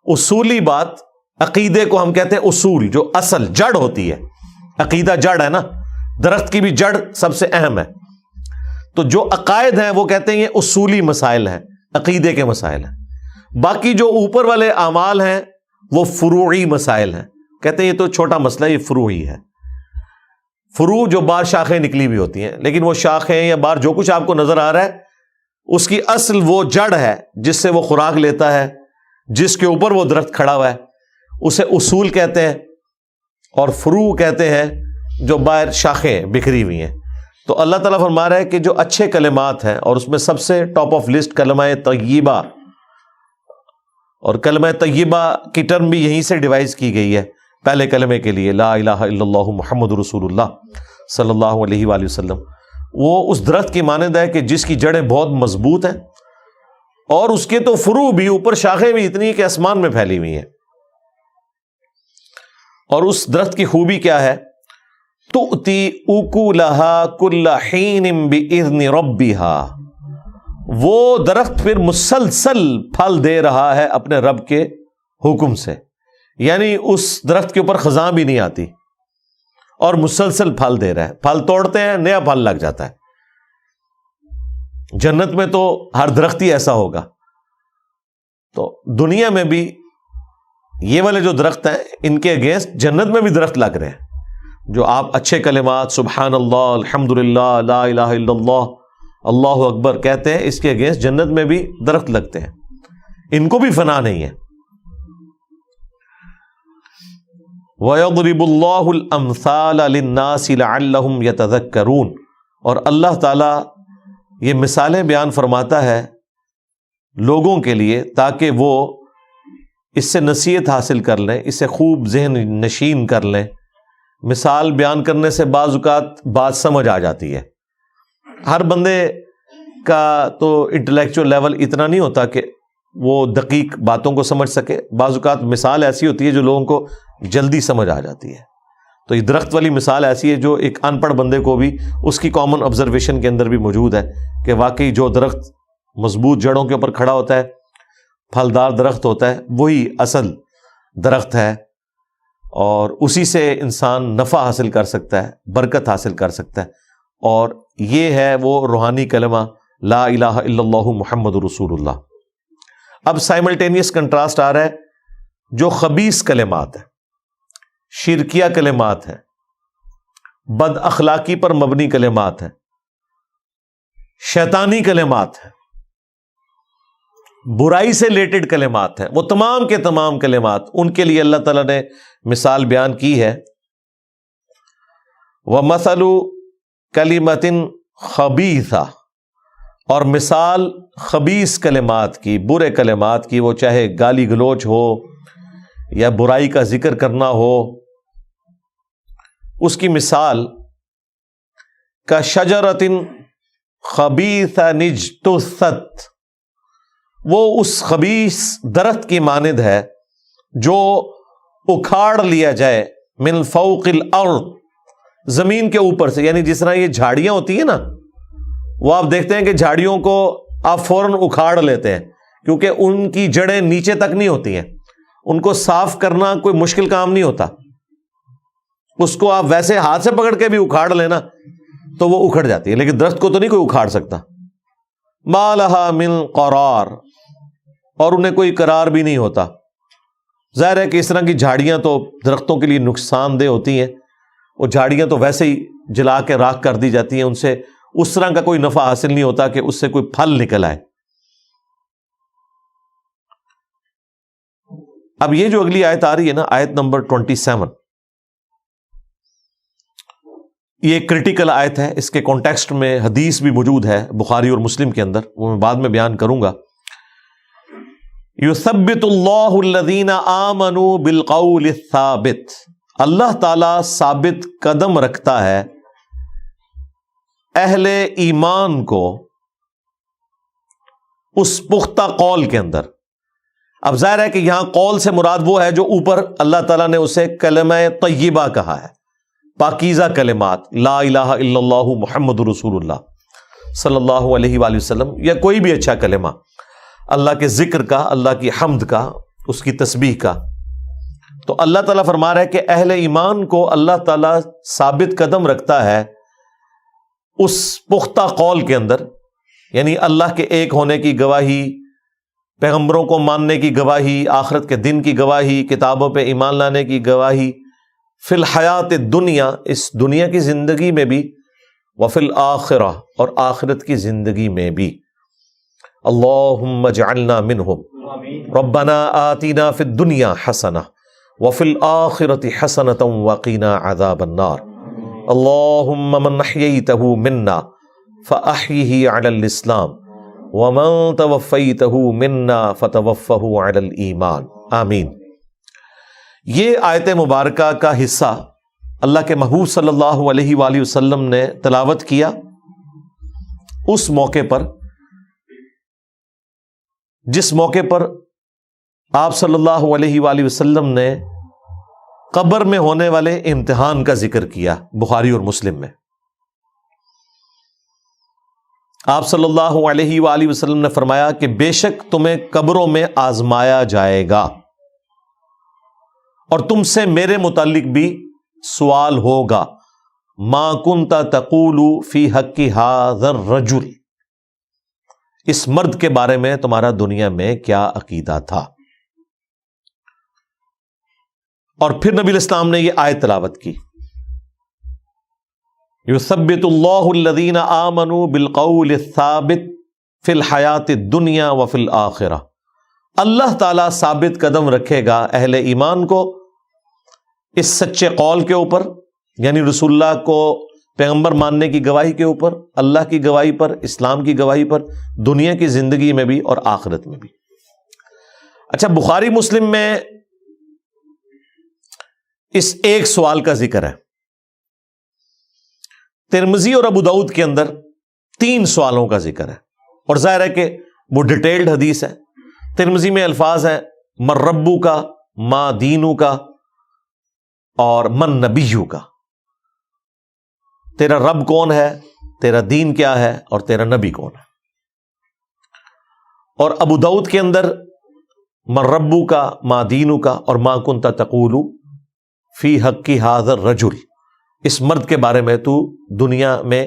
اصولی بات، عقیدے کو ہم کہتے ہیں اصول، جو اصل جڑ ہوتی ہے، عقیدہ جڑ ہے نا، درخت کی بھی جڑ سب سے اہم ہے۔ تو جو عقائد ہیں وہ کہتے ہیں یہ اصولی مسائل ہیں، عقیدے کے مسائل ہیں۔ باقی جو اوپر والے اعمال ہیں وہ فروعی مسائل ہیں، کہتے ہیں یہ تو چھوٹا مسئلہ، یہ فروعی ہے۔ فروع جو بار شاخیں نکلی بھی ہوتی ہیں، لیکن وہ شاخیں یا بار جو کچھ آپ کو نظر آ رہا ہے، اس کی اصل وہ جڑ ہے جس سے وہ خوراک لیتا ہے، جس کے اوپر وہ درخت کھڑا ہوا ہے، اسے اصول کہتے ہیں، اور فروع کہتے ہیں جو باہر شاخیں بکھری ہوئی ہیں۔ تو اللہ تعالیٰ فرما رہا ہے کہ جو اچھے کلمات ہیں، اور اس میں سب سے ٹاپ آف لسٹ کلمہ طیبہ، اور کلمہ طیبہ کی ٹرم بھی یہیں سے ڈیوائز کی گئی ہے پہلے کلمے کے لیے، لا الہ الا اللہ محمد رسول اللہ صلی اللہ علیہ وآلہ وسلم۔ وہ اس درخت کی مانند ہے کہ جس کی جڑیں بہت مضبوط ہیں، اور اس کے تو فروع بھی، اوپر شاخیں بھی اتنی کہ آسمان میں پھیلی ہوئی ہیں۔ اور اس درخت کی خوبی کیا ہے؟ تؤتی اکلھا کل حین باذن ربھا وہ درخت پھر مسلسل پھل دے رہا ہے اپنے رب کے حکم سے، یعنی اس درخت کے اوپر خزاں بھی نہیں آتی اور مسلسل پھل دے رہا ہے. پھل توڑتے ہیں نیا پھل لگ جاتا ہے. جنت میں تو ہر درخت ہی ایسا ہوگا. تو دنیا میں بھی یہ والے جو درخت ہیں ان کے اگینسٹ جنت میں بھی درخت لگ رہے ہیں. جو آپ اچھے کلمات سبحان اللہ، الحمدللہ، لا الہ الا اللہ، اللہ اکبر کہتے ہیں، اس کے اگینسٹ جنت میں بھی درخت لگتے ہیں. ان کو بھی فنا نہیں ہے. وَيَضْرِبُ اللَّهُ الْأَمْثَالَ لِلنَّاسِ لَعَلَّهُمْ يَتَذَكَّرُونَ، اور اللہ تعالیٰ یہ مثالیں بیان فرماتا ہے لوگوں کے لیے تاکہ وہ اس سے نصیحت حاصل کر لیں، اسے خوب ذہن نشین کر لیں. مثال بیان کرنے سے بعض اوقات بات سمجھ آ جاتی ہے. ہر بندے کا تو انٹلیکچوئل لیول اتنا نہیں ہوتا کہ وہ دقیق باتوں کو سمجھ سکے. بعض اوقات مثال ایسی ہوتی ہے جو لوگوں کو جلدی سمجھ آ جاتی ہے. تو یہ درخت والی مثال ایسی ہے جو ایک ان پڑھ بندے کو بھی اس کی کامن آبزرویشن کے اندر بھی موجود ہے کہ واقعی جو درخت مضبوط جڑوں کے اوپر کھڑا ہوتا ہے، پھلدار درخت ہوتا ہے، وہی اصل درخت ہے، اور اسی سے انسان نفع حاصل کر سکتا ہے، برکت حاصل کر سکتا ہے. اور یہ ہے وہ روحانی کلمہ لا الہ الا اللہ محمد رسول اللہ. اب سائملٹینیس کنٹراسٹ آ رہا ہے جو خبیث کلمات ہیں، شرکیہ کلمات ہیں، بد اخلاقی پر مبنی کلمات ہیں، شیطانی کلمات ہیں، برائی سے ریلیٹڈ کلمات ہیں، وہ تمام کے تمام کلمات ان کے لیے اللہ تعالیٰ نے مثال بیان کی ہے. وَمَثَلُ كَلِمَةٍ خَبِيثَةٍ، اور مثال خبیث کلمات کی، برے کلمات کی، وہ چاہے گالی گلوچ ہو یا برائی کا ذکر کرنا ہو، اس کی مثال كَشَجَرَةٍ خَبِيثَةٍ اجْتُثَّتْ، وہ اس خبیث درخت کی مانند ہے جو اکھاڑ لیا جائے من فوق الارض، زمین کے اوپر سے. یعنی جس طرح یہ جھاڑیاں ہوتی ہیں نا، وہ آپ دیکھتے ہیں کہ جھاڑیوں کو آپ فوراً اکھاڑ لیتے ہیں کیونکہ ان کی جڑیں نیچے تک نہیں ہوتی ہیں. ان کو صاف کرنا کوئی مشکل کام نہیں ہوتا. اس کو آپ ویسے ہاتھ سے پکڑ کے بھی اکھاڑ لینا تو وہ اکھڑ جاتی ہے، لیکن درخت کو تو نہیں کوئی اکھاڑ سکتا. ما لہا من قرار، اور انہیں کوئی قرار بھی نہیں ہوتا. ظاہر ہے کہ اس طرح کی جھاڑیاں تو درختوں کے لیے نقصان دہ ہوتی ہیں. وہ جھاڑیاں تو ویسے ہی جلا کے راکھ کر دی جاتی ہیں، ان سے اس طرح کا کوئی نفع حاصل نہیں ہوتا کہ اس سے کوئی پھل نکل آئے. اب یہ جو اگلی آیت آ رہی ہے نا، آیت نمبر 27، یہ ایک کریٹیکل آیت ہے. اس کے کانٹیکسٹ میں حدیث بھی موجود ہے بخاری اور مسلم کے اندر، وہ میں بعد میں بیان کروں گا. یثبت اللہ الذین آمنوا بالقول الثابت، اللہ تعالی ثابت قدم رکھتا ہے اہل ایمان کو اس پختہ قول کے اندر. اب ظاہر ہے کہ یہاں قول سے مراد وہ ہے جو اوپر اللہ تعالیٰ نے اسے کلمہ طیبہ کہا ہے، پاکیزہ کلمات، لا الہ الا اللہ محمد رسول اللہ صلی اللہ علیہ وآلہ وسلم، یا کوئی بھی اچھا کلمہ اللہ کے ذکر کا، اللہ کی حمد کا، اس کی تسبیح کا. تو اللہ تعالیٰ فرما رہا ہے کہ اہل ایمان کو اللہ تعالیٰ ثابت قدم رکھتا ہے اس پختہ قول کے اندر، یعنی اللہ کے ایک ہونے کی گواہی، پیغمبروں کو ماننے کی گواہی، آخرت کے دن کی گواہی، کتابوں پہ ایمان لانے کی گواہی، فی الحیات دنیا، اس دنیا کی زندگی میں بھی، وفی الآخرہ، اور آخرت کی زندگی میں بھی. اللہم اجعلنا منہم ربنا آتنا فی الدنیا حسنہ وفی الآخرۃ حسنۃ وقنا عذاب النار. اللہم من احییتہ منا فاحیہ علی الاسلام ومن توفیتہ منا فتوفہ علی الایمان. آمین. یہ آیت مبارکہ کا حصہ اللہ کے محبوب صلی اللہ علیہ وآلہ وسلم نے تلاوت کیا اس موقع پر جس موقع پر آپ صلی اللہ علیہ وآلہ وسلم نے قبر میں ہونے والے امتحان کا ذکر کیا بخاری اور مسلم میں. آپ صلی اللہ علیہ وآلہ وسلم نے فرمایا کہ بے شک تمہیں قبروں میں آزمایا جائے گا اور تم سے میرے متعلق بھی سوال ہوگا، ما کنت تقول فی حق ھذا الرجل، اس مرد کے بارے میں تمہارا دنیا میں کیا عقیدہ تھا۔ اور پھر نبی الاسلام نے یہ آیت تلاوت کی، یثبت اللہ الذین آمنوا بالقول الثابت فی الحیات الدنیا وفی الآخرہ، اللہ تعالیٰ ثابت قدم رکھے گا اہل ایمان کو اس سچے قول کے اوپر، یعنی رسول اللہ کو پیغمبر ماننے کی گواہی کے اوپر، اللہ کی گواہی پر، اسلام کی گواہی پر، دنیا کی زندگی میں بھی اور آخرت میں بھی۔ اچھا، بخاری مسلم میں اس ایک سوال کا ذکر ہے، ترمذی اور ابو داؤد کے اندر 3 سوالوں کا ذکر ہے، اور ظاہر ہے کہ وہ ڈیٹیلڈ حدیث ہے۔ ترمذی میں الفاظ ہیں من ربو کا، ما دینو کا، اور من نبیو کا، تیرا رب کون ہے، تیرا دین کیا ہے، اور تیرا نبی کون ہے۔ اور ابو داؤد کے اندر من ربو کا، ما دینو کا، اور ما کنت تقول فی حق ھذا الرجل، اس مرد کے بارے میں تو دنیا میں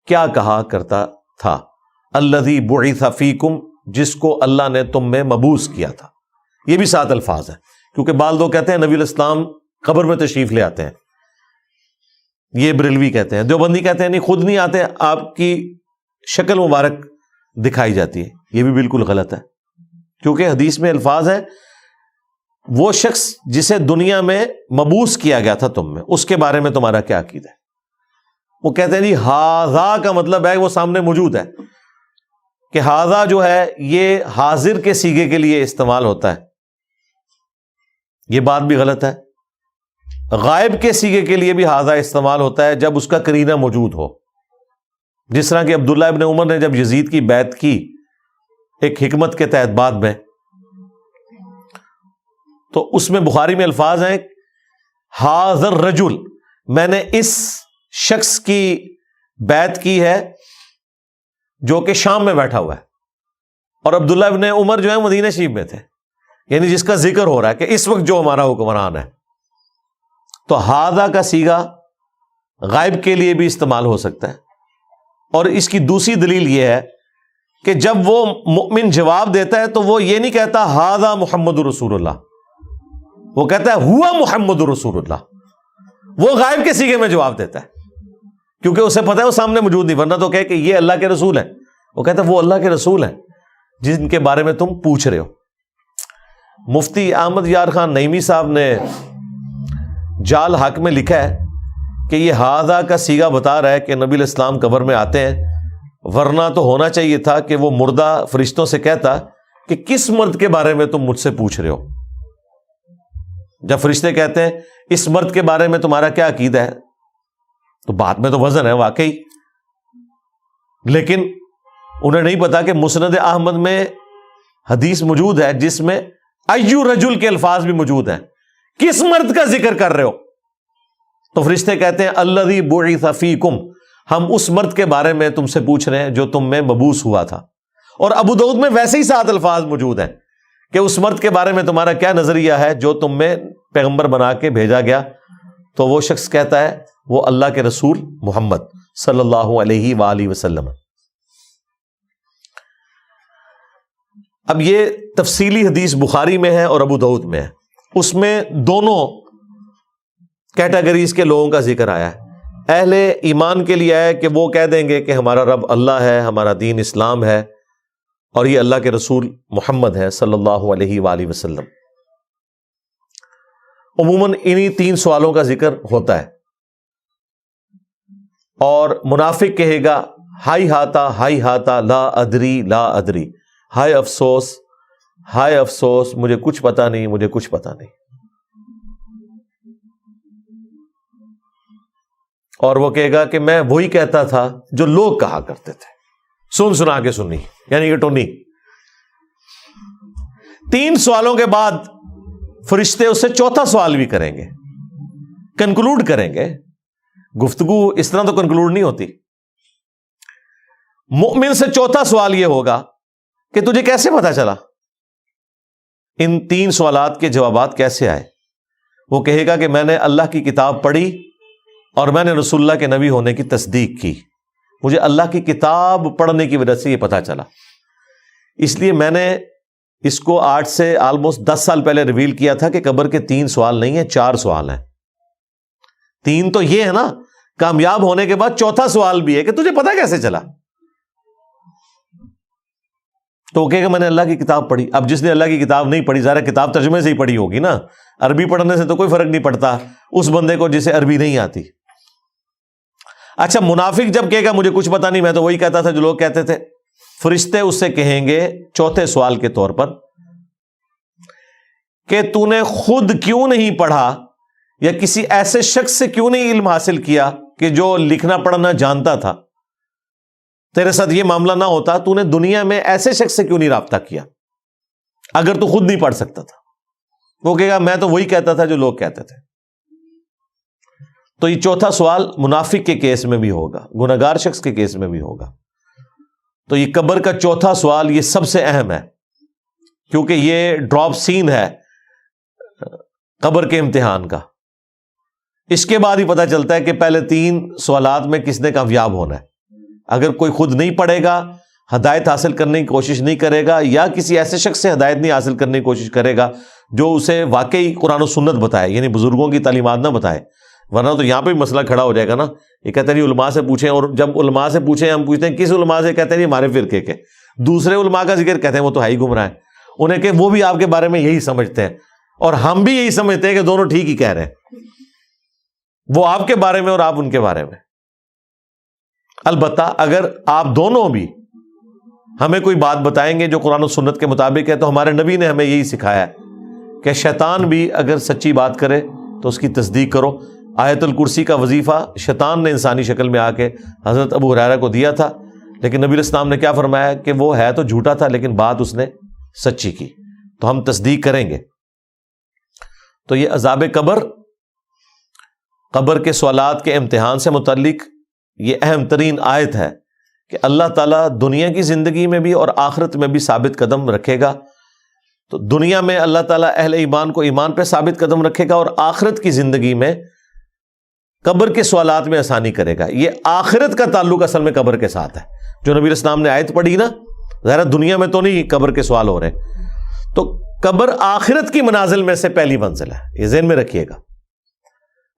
کیا کہا کرتا تھا، الذی بعث فیکم، جس کو اللہ نے تم میں مبعوث کیا تھا۔ یہ بھی 7 الفاظ ہیں، کیونکہ بعض لوگ کہتے ہیں نبی الاسلام قبر میں تشریف لے آتے ہیں، یہ بریلوی کہتے ہیں، دیوبندی کہتے ہیں نہیں خود نہیں آتے، آپ کی شکل مبارک دکھائی جاتی ہے۔ یہ بھی بالکل غلط ہے، کیونکہ حدیث میں الفاظ ہے وہ شخص جسے دنیا میں مبعوث کیا گیا تھا تم میں، اس کے بارے میں تمہارا کیا عقیدہ ہے۔ وہ کہتے ہیں جی ھذا کا مطلب ہے وہ سامنے موجود ہے، کہ ھذا جو ہے یہ حاضر کے صیغے کے لیے استعمال ہوتا ہے، یہ بات بھی غلط ہے۔ غائب کے صیغے کے لیے بھی ھذا استعمال ہوتا ہے جب اس کا قرینہ موجود ہو، جس طرح کہ عبداللہ ابن عمر نے جب یزید کی بیعت کی ایک حکمت کے تحت بعد میں، تو اس میں بخاری میں الفاظ ہیں ھذا الرجل، میں نے اس شخص کی بیعت کی ہے جو کہ شام میں بیٹھا ہوا ہے، اور عبداللہ ابن عمر جو ہے مدینہ شریف میں تھے، یعنی جس کا ذکر ہو رہا ہے کہ اس وقت جو ہمارا حکمران ہے۔ تو ھذا کا صیغہ غائب کے لیے بھی استعمال ہو سکتا ہے، اور اس کی دوسری دلیل یہ ہے کہ جب وہ مؤمن جواب دیتا ہے تو وہ یہ نہیں کہتا ھذا محمد رسول اللہ، وہ کہتا ہے ہوا محمد رسول اللہ، وہ غائب کے صیغے میں جواب دیتا ہے، کیونکہ اسے پتہ ہے وہ سامنے موجود نہیں، ورنہ تو کہے کہ یہ اللہ کے رسول ہیں، وہ کہتا ہے وہ اللہ کے رسول ہیں جن کے بارے میں تم پوچھ رہے ہو۔ مفتی احمد یار خان نعیمی صاحب نے جال حق میں لکھا ہے کہ یہ ھذا کا صیغہ بتا رہا ہے کہ نبی الاسلام قبر میں آتے ہیں، ورنہ تو ہونا چاہیے تھا کہ وہ مردہ فرشتوں سے کہتا کہ کس مرد کے بارے میں تم مجھ سے پوچھ رہے ہو۔ جب فرشتے کہتے ہیں اس مرد کے بارے میں تمہارا کیا عقیدہ ہے، تو بات میں تو وزن ہے واقعی، لیکن انہیں نہیں پتا کہ مسند احمد میں حدیث موجود ہے جس میں ایو رجل کے الفاظ بھی موجود ہیں، کس مرد کا ذکر کر رہے ہو؟ تو فرشتے کہتے ہیں الذی بعث فیکم، ہم اس مرد کے بارے میں تم سے پوچھ رہے ہیں جو تم میں مبعوث ہوا تھا۔ اور ابو داؤد میں ویسے ہی 7 الفاظ موجود ہیں کہ اس مرد کے بارے میں تمہارا کیا نظریہ ہے جو تم میں پیغمبر بنا کے بھیجا گیا، تو وہ شخص کہتا ہے وہ اللہ کے رسول محمد صلی اللہ علیہ وآلہ وسلم۔ اب یہ تفصیلی حدیث بخاری میں ہے اور ابو داؤد میں ہے، اس میں دونوں کیٹیگریز کے لوگوں کا ذکر آیا ہے۔ اہل ایمان کے لیے آیا ہے کہ وہ کہہ دیں گے کہ ہمارا رب اللہ ہے، ہمارا دین اسلام ہے، اور یہ اللہ کے رسول محمد ہے صلی اللہ علیہ وآلہ وسلم۔ عموماً انہی 3 سوالوں کا ذکر ہوتا ہے، اور منافق کہے گا ہائی ہاتا لا ادری لا ادری، ہائے افسوس مجھے کچھ پتا نہیں، مجھے کچھ پتا نہیں۔ اور وہ کہے گا کہ میں وہی کہتا تھا جو لوگ کہا کرتے تھے، سن سنا کے سنی، یعنی کہ ٹونی۔ 3 سوالوں کے بعد فرشتے اس سے 4تھا سوال بھی کریں گے، کنکلوڈ کریں گے۔ گفتگو اس طرح تو کنکلوڈ نہیں ہوتی، مومن سے چوتھا سوال یہ ہوگا کہ تجھے کیسے پتا چلا، ان 3 سوالات کے جوابات کیسے آئے؟ وہ کہے گا کہ میں نے اللہ کی کتاب پڑھی اور میں نے رسول اللہ کے نبی ہونے کی تصدیق کی، مجھے اللہ کی کتاب پڑھنے کی وجہ سے یہ پتا چلا، اس لیے میں نے اس کو آج سے آلموسٹ 10 سال پہلے ریویل کیا تھا کہ قبر کے 3 سوال نہیں ہیں، 4 سوال ہیں۔ 3 تو یہ ہے نا، کامیاب ہونے کے بعد چوتھا سوال بھی ہے کہ تجھے پتا کیسے چلا؟ تو وہ کہے گا میں نے اللہ کی کتاب پڑھی۔ اب جس نے اللہ کی کتاب نہیں پڑھی، ظاہر کتاب ترجمے سے ہی پڑھی ہوگی نا، عربی پڑھنے سے تو کوئی فرق نہیں پڑتا اس بندے کو جسے عربی نہیں آتی۔ اچھا، منافق جب کہے گا مجھے کچھ پتا نہیں، میں تو وہی کہتا تھا جو لوگ کہتے تھے، فرشتے اس سے کہیں گے چوتھے سوال کے طور پر کہ تو نے خود کیوں نہیں پڑھا یا کسی ایسے شخص سے کیوں نہیں علم حاصل کیا کہ جو لکھنا پڑھنا جانتا تھا؟ تیرے ساتھ یہ معاملہ نہ ہوتا، تو نے دنیا میں ایسے شخص سے کیوں نہیں رابطہ کیا اگر تو خود نہیں پڑھ سکتا تھا؟ وہ کہے گا میں تو وہی کہتا تھا جو لوگ کہتے تھے۔ تو یہ چوتھا سوال منافق کے کیس میں بھی ہوگا، گنہگار شخص کے کیس میں بھی ہوگا۔ تو یہ قبر کا چوتھا سوال یہ سب سے اہم ہے، کیونکہ یہ ڈراپ سین ہے قبر کے امتحان کا۔ اس کے بعد ہی پتہ چلتا ہے کہ پہلے 3 سوالات میں کس نے کامیاب ہونا ہے۔ اگر کوئی خود نہیں پڑھے گا، ہدایت حاصل کرنے کی کوشش نہیں کرے گا، یا کسی ایسے شخص سے ہدایت نہیں حاصل کرنے کی کوشش کرے گا جو اسے واقعی قرآن و سنت بتائے، یعنی بزرگوں کی تعلیمات نہ بتائے، ورنہ تو یہاں پہ بھی مسئلہ کھڑا ہو جائے گا نا۔ یہ کہتے ہیں علماء سے پوچھیں، اور جب علماء سے پوچھیں ہم پوچھتے ہیں کس علماء سے، کہتے ہیں ہمارے فرقے کے۔ دوسرے علماء کا ذکر کہتے ہیں وہ تو ہے ہی گمراہ ہیں، انہیں کہ وہ بھی آپ کے بارے میں یہی سمجھتے ہیں، اور ہم بھی یہی سمجھتے ہیں کہ دونوں ٹھیک ہی کہہ رہے ہیں، وہ آپ کے بارے میں اور آپ ان کے بارے میں۔ البتہ اگر آپ دونوں بھی ہمیں کوئی بات بتائیں گے جو قرآن و سنت کے مطابق ہے، تو ہمارے نبی نے ہمیں یہی سکھایا ہے کہ شیطان بھی اگر سچی بات کرے تو اس کی تصدیق کرو۔ آیت الکرسی کا وظیفہ شیطان نے انسانی شکل میں آ کے حضرت ابو ہریرہ کو دیا تھا، لیکن نبی علیہ السلام نے کیا فرمایا کہ وہ ہے تو جھوٹا تھا لیکن بات اس نے سچی کی، تو ہم تصدیق کریں گے۔ تو یہ عذاب قبر، قبر کے سوالات کے امتحان سے متعلق یہ اہم ترین آیت ہے کہ اللہ تعالیٰ دنیا کی زندگی میں بھی اور آخرت میں بھی ثابت قدم رکھے گا۔ تو دنیا میں اللہ تعالیٰ اہل ایمان کو ایمان پہ ثابت قدم رکھے گا، اور آخرت کی زندگی میں قبر کے سوالات میں آسانی کرے گا۔ یہ آخرت کا تعلق اصل میں قبر کے ساتھ ہے، جو نبی علیہ السلام نے آیت پڑھی نا، ظاہر دنیا میں تو نہیں قبر کے سوال ہو رہے، تو قبر آخرت کی منازل میں سے پہلی منزل ہے، یہ ذہن میں رکھیے گا۔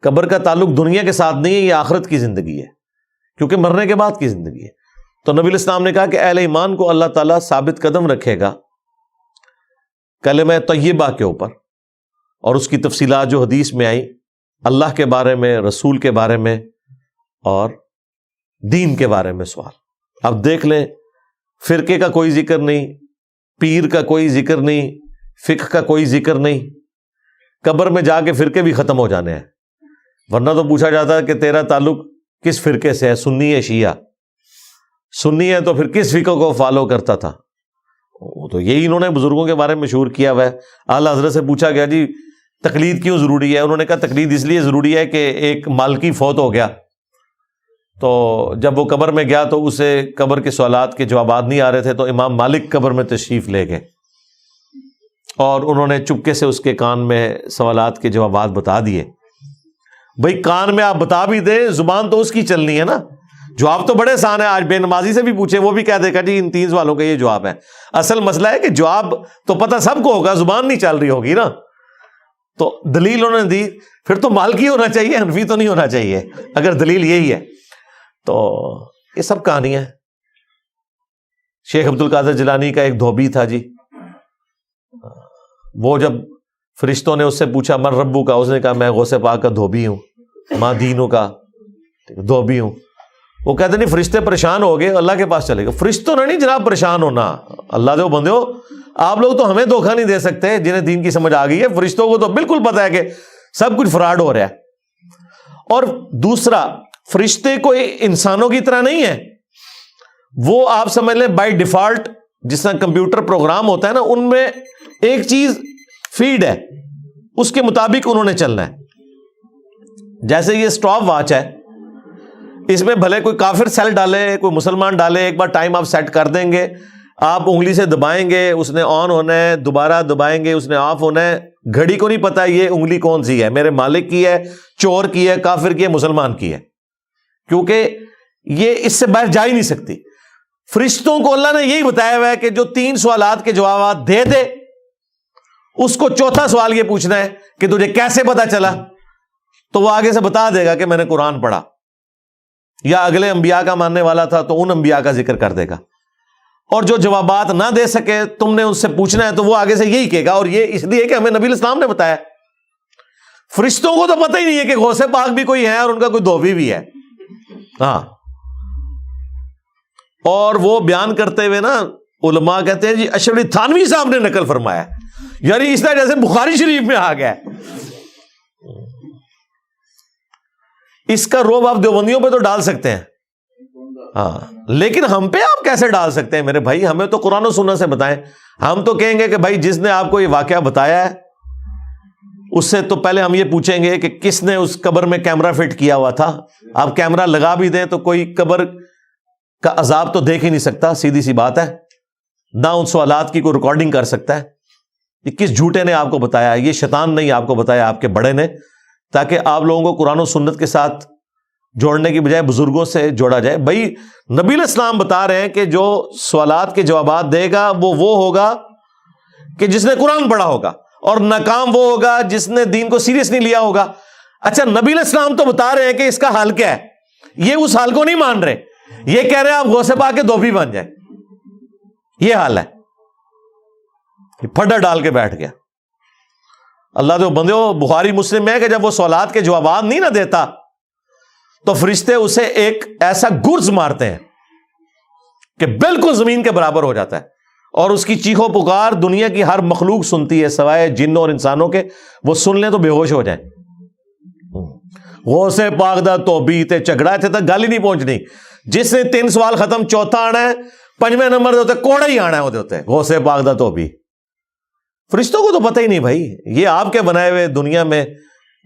قبر کا تعلق دنیا کے ساتھ نہیں ہے، یہ آخرت کی زندگی ہے، کیونکہ مرنے کے بعد کی زندگی ہے۔ تو نبی علیہ السلام نے کہا کہ اہل ایمان کو اللہ تعالیٰ ثابت قدم رکھے گا کلمہ طیبہ کے اوپر، اور اس کی تفصیلات جو حدیث میں آئی، اللہ کے بارے میں، رسول کے بارے میں اور دین کے بارے میں سوال۔ اب دیکھ لیں، فرقے کا کوئی ذکر نہیں، پیر کا کوئی ذکر نہیں، فقہ کا کوئی ذکر نہیں۔ قبر میں جا کے فرقے بھی ختم ہو جانے ہیں، ورنہ تو پوچھا جاتا ہے کہ تیرا تعلق کس فرقے سے ہے، سنی ہے شیعہ؟ سنی ہے تو پھر کس فقہ کو فالو کرتا تھا؟ تو یہی انہوں نے بزرگوں کے بارے میں مشہور کیا ہوا ہے۔ اعلیٰ حضرت سے پوچھا گیا جی تقلید کیوں ضروری ہے؟ انہوں نے کہا تقلید اس لیے ضروری ہے کہ ایک مالکی فوت ہو گیا، تو جب وہ قبر میں گیا تو اسے قبر کے سوالات کے جوابات نہیں آ رہے تھے، تو امام مالک قبر میں تشریف لے گئے اور انہوں نے چپکے سے اس کے کان میں سوالات کے جوابات بتا دیے۔ بھئی کان میں آپ بتا بھی دیں، زبان تو اس کی چلنی ہے نا، جواب تو بڑے آسان ہے۔ آج بے نمازی سے بھی پوچھے وہ بھی کہہ دے گا جی ان 3 سوالوں کا یہ جواب ہے۔ اصل مسئلہ ہے کہ جواب تو پتہ سب کو ہوگا، زبان نہیں چل رہی ہوگی نا۔ تو دلیل انہوں نے دی، پھر تو مالکی ہونا چاہیے، حنفی تو نہیں ہونا چاہیے اگر دلیل یہی ہے۔ تو یہ سب کہانیاں ہیں۔ شیخ عبد القادر جیلانی کا ایک دھوبی تھا جی، وہ جب فرشتوں نے اس سے پوچھا من ربو کا، اس نے کہا میں غوث پاک کا دھوبی ہوں، ماں دینوں کا دھوبی ہوں۔ وہ کہتے نہیں فرشتے پریشان ہو گئے، اللہ کے پاس چلے گئے۔ فرشتوں نے نہیں جناب پریشان ہونا، اللہ دے بندے ہو، آپ لوگ تو ہمیں دھوکہ نہیں دے سکتے جنہیں دین کی سمجھ آ گئی ہے، فرشتوں کو تو بالکل پتہ ہے کہ سب کچھ فراڈ ہو رہا ہے۔ اور دوسرا، فرشتے کوئی انسانوں کی طرح نہیں ہے، وہ آپ سمجھ لیں بائی ڈیفالٹ جس طرح کمپیوٹر پروگرام ہوتا ہے نا، ان میں ایک چیز فیڈ ہے، اس کے مطابق انہوں نے چلنا ہے۔ جیسے یہ اسٹاپ واچ ہے، اس میں بھلے کوئی کافر سیل ڈالے کوئی مسلمان ڈالے، ایک بار ٹائم آپ سیٹ کر دیں گے، آپ انگلی سے دبائیں گے اس نے آن ہونا ہے، دوبارہ دبائیں گے اس نے آف ہونا ہے، گھڑی کو نہیں پتا یہ انگلی کون سی ہے، میرے مالک کی ہے، چور کی ہے، کافر کی ہے، مسلمان کی ہے، کیونکہ یہ اس سے باہر جا ہی نہیں سکتی۔ فرشتوں کو اللہ نے یہی بتایا ہوا ہے کہ جو 3 سوالات کے جوابات دے دے، اس کو چوتھا سوال یہ پوچھنا ہے کہ تجھے کیسے پتا چلا، تو وہ آگے سے بتا دے گا کہ میں نے قرآن پڑھا، یا اگلے انبیاء کا ماننے والا تھا تو ان انبیاء کا ذکر کر دے گا۔ اور جو جوابات نہ دے سکے تم نے اس سے پوچھنا ہے تو وہ آگے سے یہی کہے گا، اور یہ اس لیے کہ ہمیں نبی الاسلام نے بتایا۔ فرشتوں کو تو پتہ ہی نہیں ہے کہ غوث پاک بھی کوئی ہے اور ان کا کوئی دھوبی بھی ہے، ہاں۔ اور وہ بیان کرتے ہوئے نا علماء کہتے ہیں جی اشرف علی تھانوی صاحب نے نقل فرمایا، یعنی اس طرح جیسے بخاری شریف میں آ گیا۔ اس کا روب آپ دیوبندیوں پہ تو ڈال سکتے ہیں، ہاں، لیکن ہم پہ آپ کیسے ڈال سکتے ہیں میرے بھائی؟ ہمیں تو قرآن و سنت سے بتائیں۔ ہم تو کہیں گے کہ بھائی جس نے آپ کو یہ واقعہ بتایا ہے اس سے تو پہلے ہم یہ پوچھیں گے کہ کس نے اس قبر میں کیمرہ فٹ کیا ہوا تھا۔ آپ کیمرہ لگا بھی دیں تو کوئی قبر کا عذاب تو دیکھ ہی نہیں سکتا، سیدھی سی بات ہے، نہ ان سوالات کی کوئی ریکارڈنگ کر سکتا ہے۔ یہ کس جھوٹے نے آپ کو بتایا ہے؟ یہ شیطان نہیں آپ کو بتایا، آپ کے بڑے نے، تاکہ آپ لوگوں کو قرآن و سنت کے ساتھ جوڑنے کی بجائے بزرگوں سے جوڑا جائے۔ بھائی نبی علیہ السلام بتا رہے ہیں کہ جو سوالات کے جوابات دے گا وہ ہوگا کہ جس نے قرآن پڑھا ہوگا، اور ناکام وہ ہوگا جس نے دین کو سیریس نہیں لیا ہوگا۔ اچھا نبی علیہ السلام تو بتا رہے ہیں کہ اس کا حل کیا ہے، یہ اس حال کو نہیں مان رہے، یہ کہہ رہے ہیں آپ غوث پاک کے دھوبی بن جائیں، یہ حال ہے۔ پھڈا ڈال کے بیٹھ گیا۔ اللہ تو بندیو بخاری مسلم میں ہے کہ جب وہ سوالات کے جوابات نہیں نہ دیتا تو فرشتے اسے ایک ایسا گرز مارتے ہیں کہ بالکل زمین کے برابر ہو جاتا ہے، اور اس کی چیخ و پکار دنیا کی ہر مخلوق سنتی ہے سوائے جنوں اور انسانوں کے، وہ سن لیں تو بے ہوش ہو جائیں۔ غوث پاک دا توبی تے جھگڑا اتنے تک گل ہی نہیں پہنچنی، جس نے 3 سوال ختم چوتھا آنا ہے، 5ویں نمبر دے ہوتے کوڑا ہی آنا ہے، وہ ہوتے غوث پاک دا توبی۔ فرشتوں کو تو پتہ ہی نہیں بھائی، یہ آپ کے بنائے ہوئے دنیا میں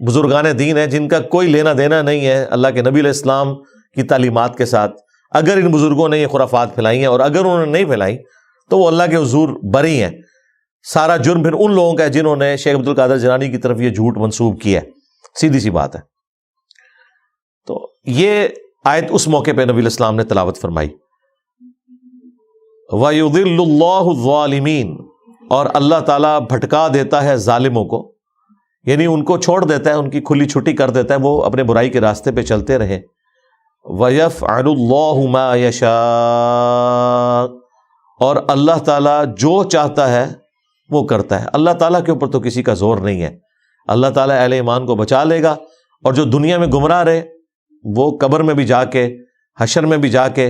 بزرگان دین ہیں جن کا کوئی لینا دینا نہیں ہے اللہ کے نبی علیہ السلام کی تعلیمات کے ساتھ۔ اگر ان بزرگوں نے یہ خرافات پھیلائی ہیں، اور اگر انہوں نے نہیں پھیلائی تو وہ اللہ کے حضور بری ہیں۔ سارا جرم پھر ان لوگوں کا ہے جنہوں نے شیخ عبد القادر جیلانی کی طرف یہ جھوٹ منسوب کیا ہے، سیدھی سی بات ہے۔ تو یہ آیت اس موقع پہ نبی علیہ السلام نے تلاوت فرمائی، وَيُضِلُّ اللَّهُ الظَّالِمِينَ، اور اللہ تعالیٰ بھٹکا دیتا ہے ظالموں کو، یعنی ان کو چھوڑ دیتا ہے، ان کی کھلی چھٹی کر دیتا ہے، وہ اپنے برائی کے راستے پہ چلتے رہے۔ وَيَفْعَلُ اللَّهُ مَا يَشَاءُ، اور اللہ تعالیٰ جو چاہتا ہے وہ کرتا ہے۔ اللہ تعالیٰ کے اوپر تو کسی کا زور نہیں ہے، اللہ تعالیٰ اہل ایمان کو بچا لے گا، اور جو دنیا میں گمراہ رہے وہ قبر میں بھی جا کے، حشر میں بھی جا کے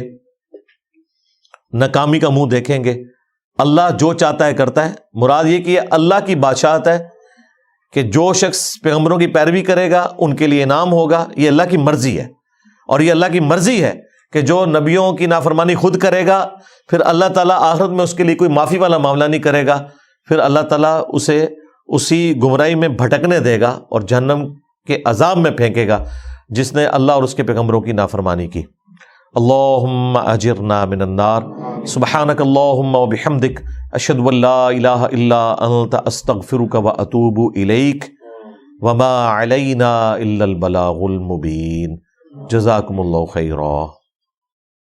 ناکامی کا منہ دیکھیں گے۔ اللہ جو چاہتا ہے کرتا ہے، مراد یہ کہ یہ اللہ کی بادشاہت ہے کہ جو شخص پیغمبروں کی پیروی کرے گا ان کے لیے انعام ہوگا، یہ اللہ کی مرضی ہے۔ اور یہ اللہ کی مرضی ہے کہ جو نبیوں کی نافرمانی خود کرے گا پھر اللہ تعالیٰ آخرت میں اس کے لیے کوئی معافی والا معاملہ نہیں کرے گا، پھر اللہ تعالیٰ اسے اسی گمراہی میں بھٹکنے دے گا اور جہنم کے عذاب میں پھینکے گا جس نے اللہ اور اس کے پیغمبروں کی نافرمانی کی۔ اللہم اجرنا من النار، سبحانک اللہم و بحمدک، اشہد ان لا الہ الا انت، استغفرک و اتوب الیک، وما علینا الا البلاغ المبین۔ جزاکم اللہ خیرا۔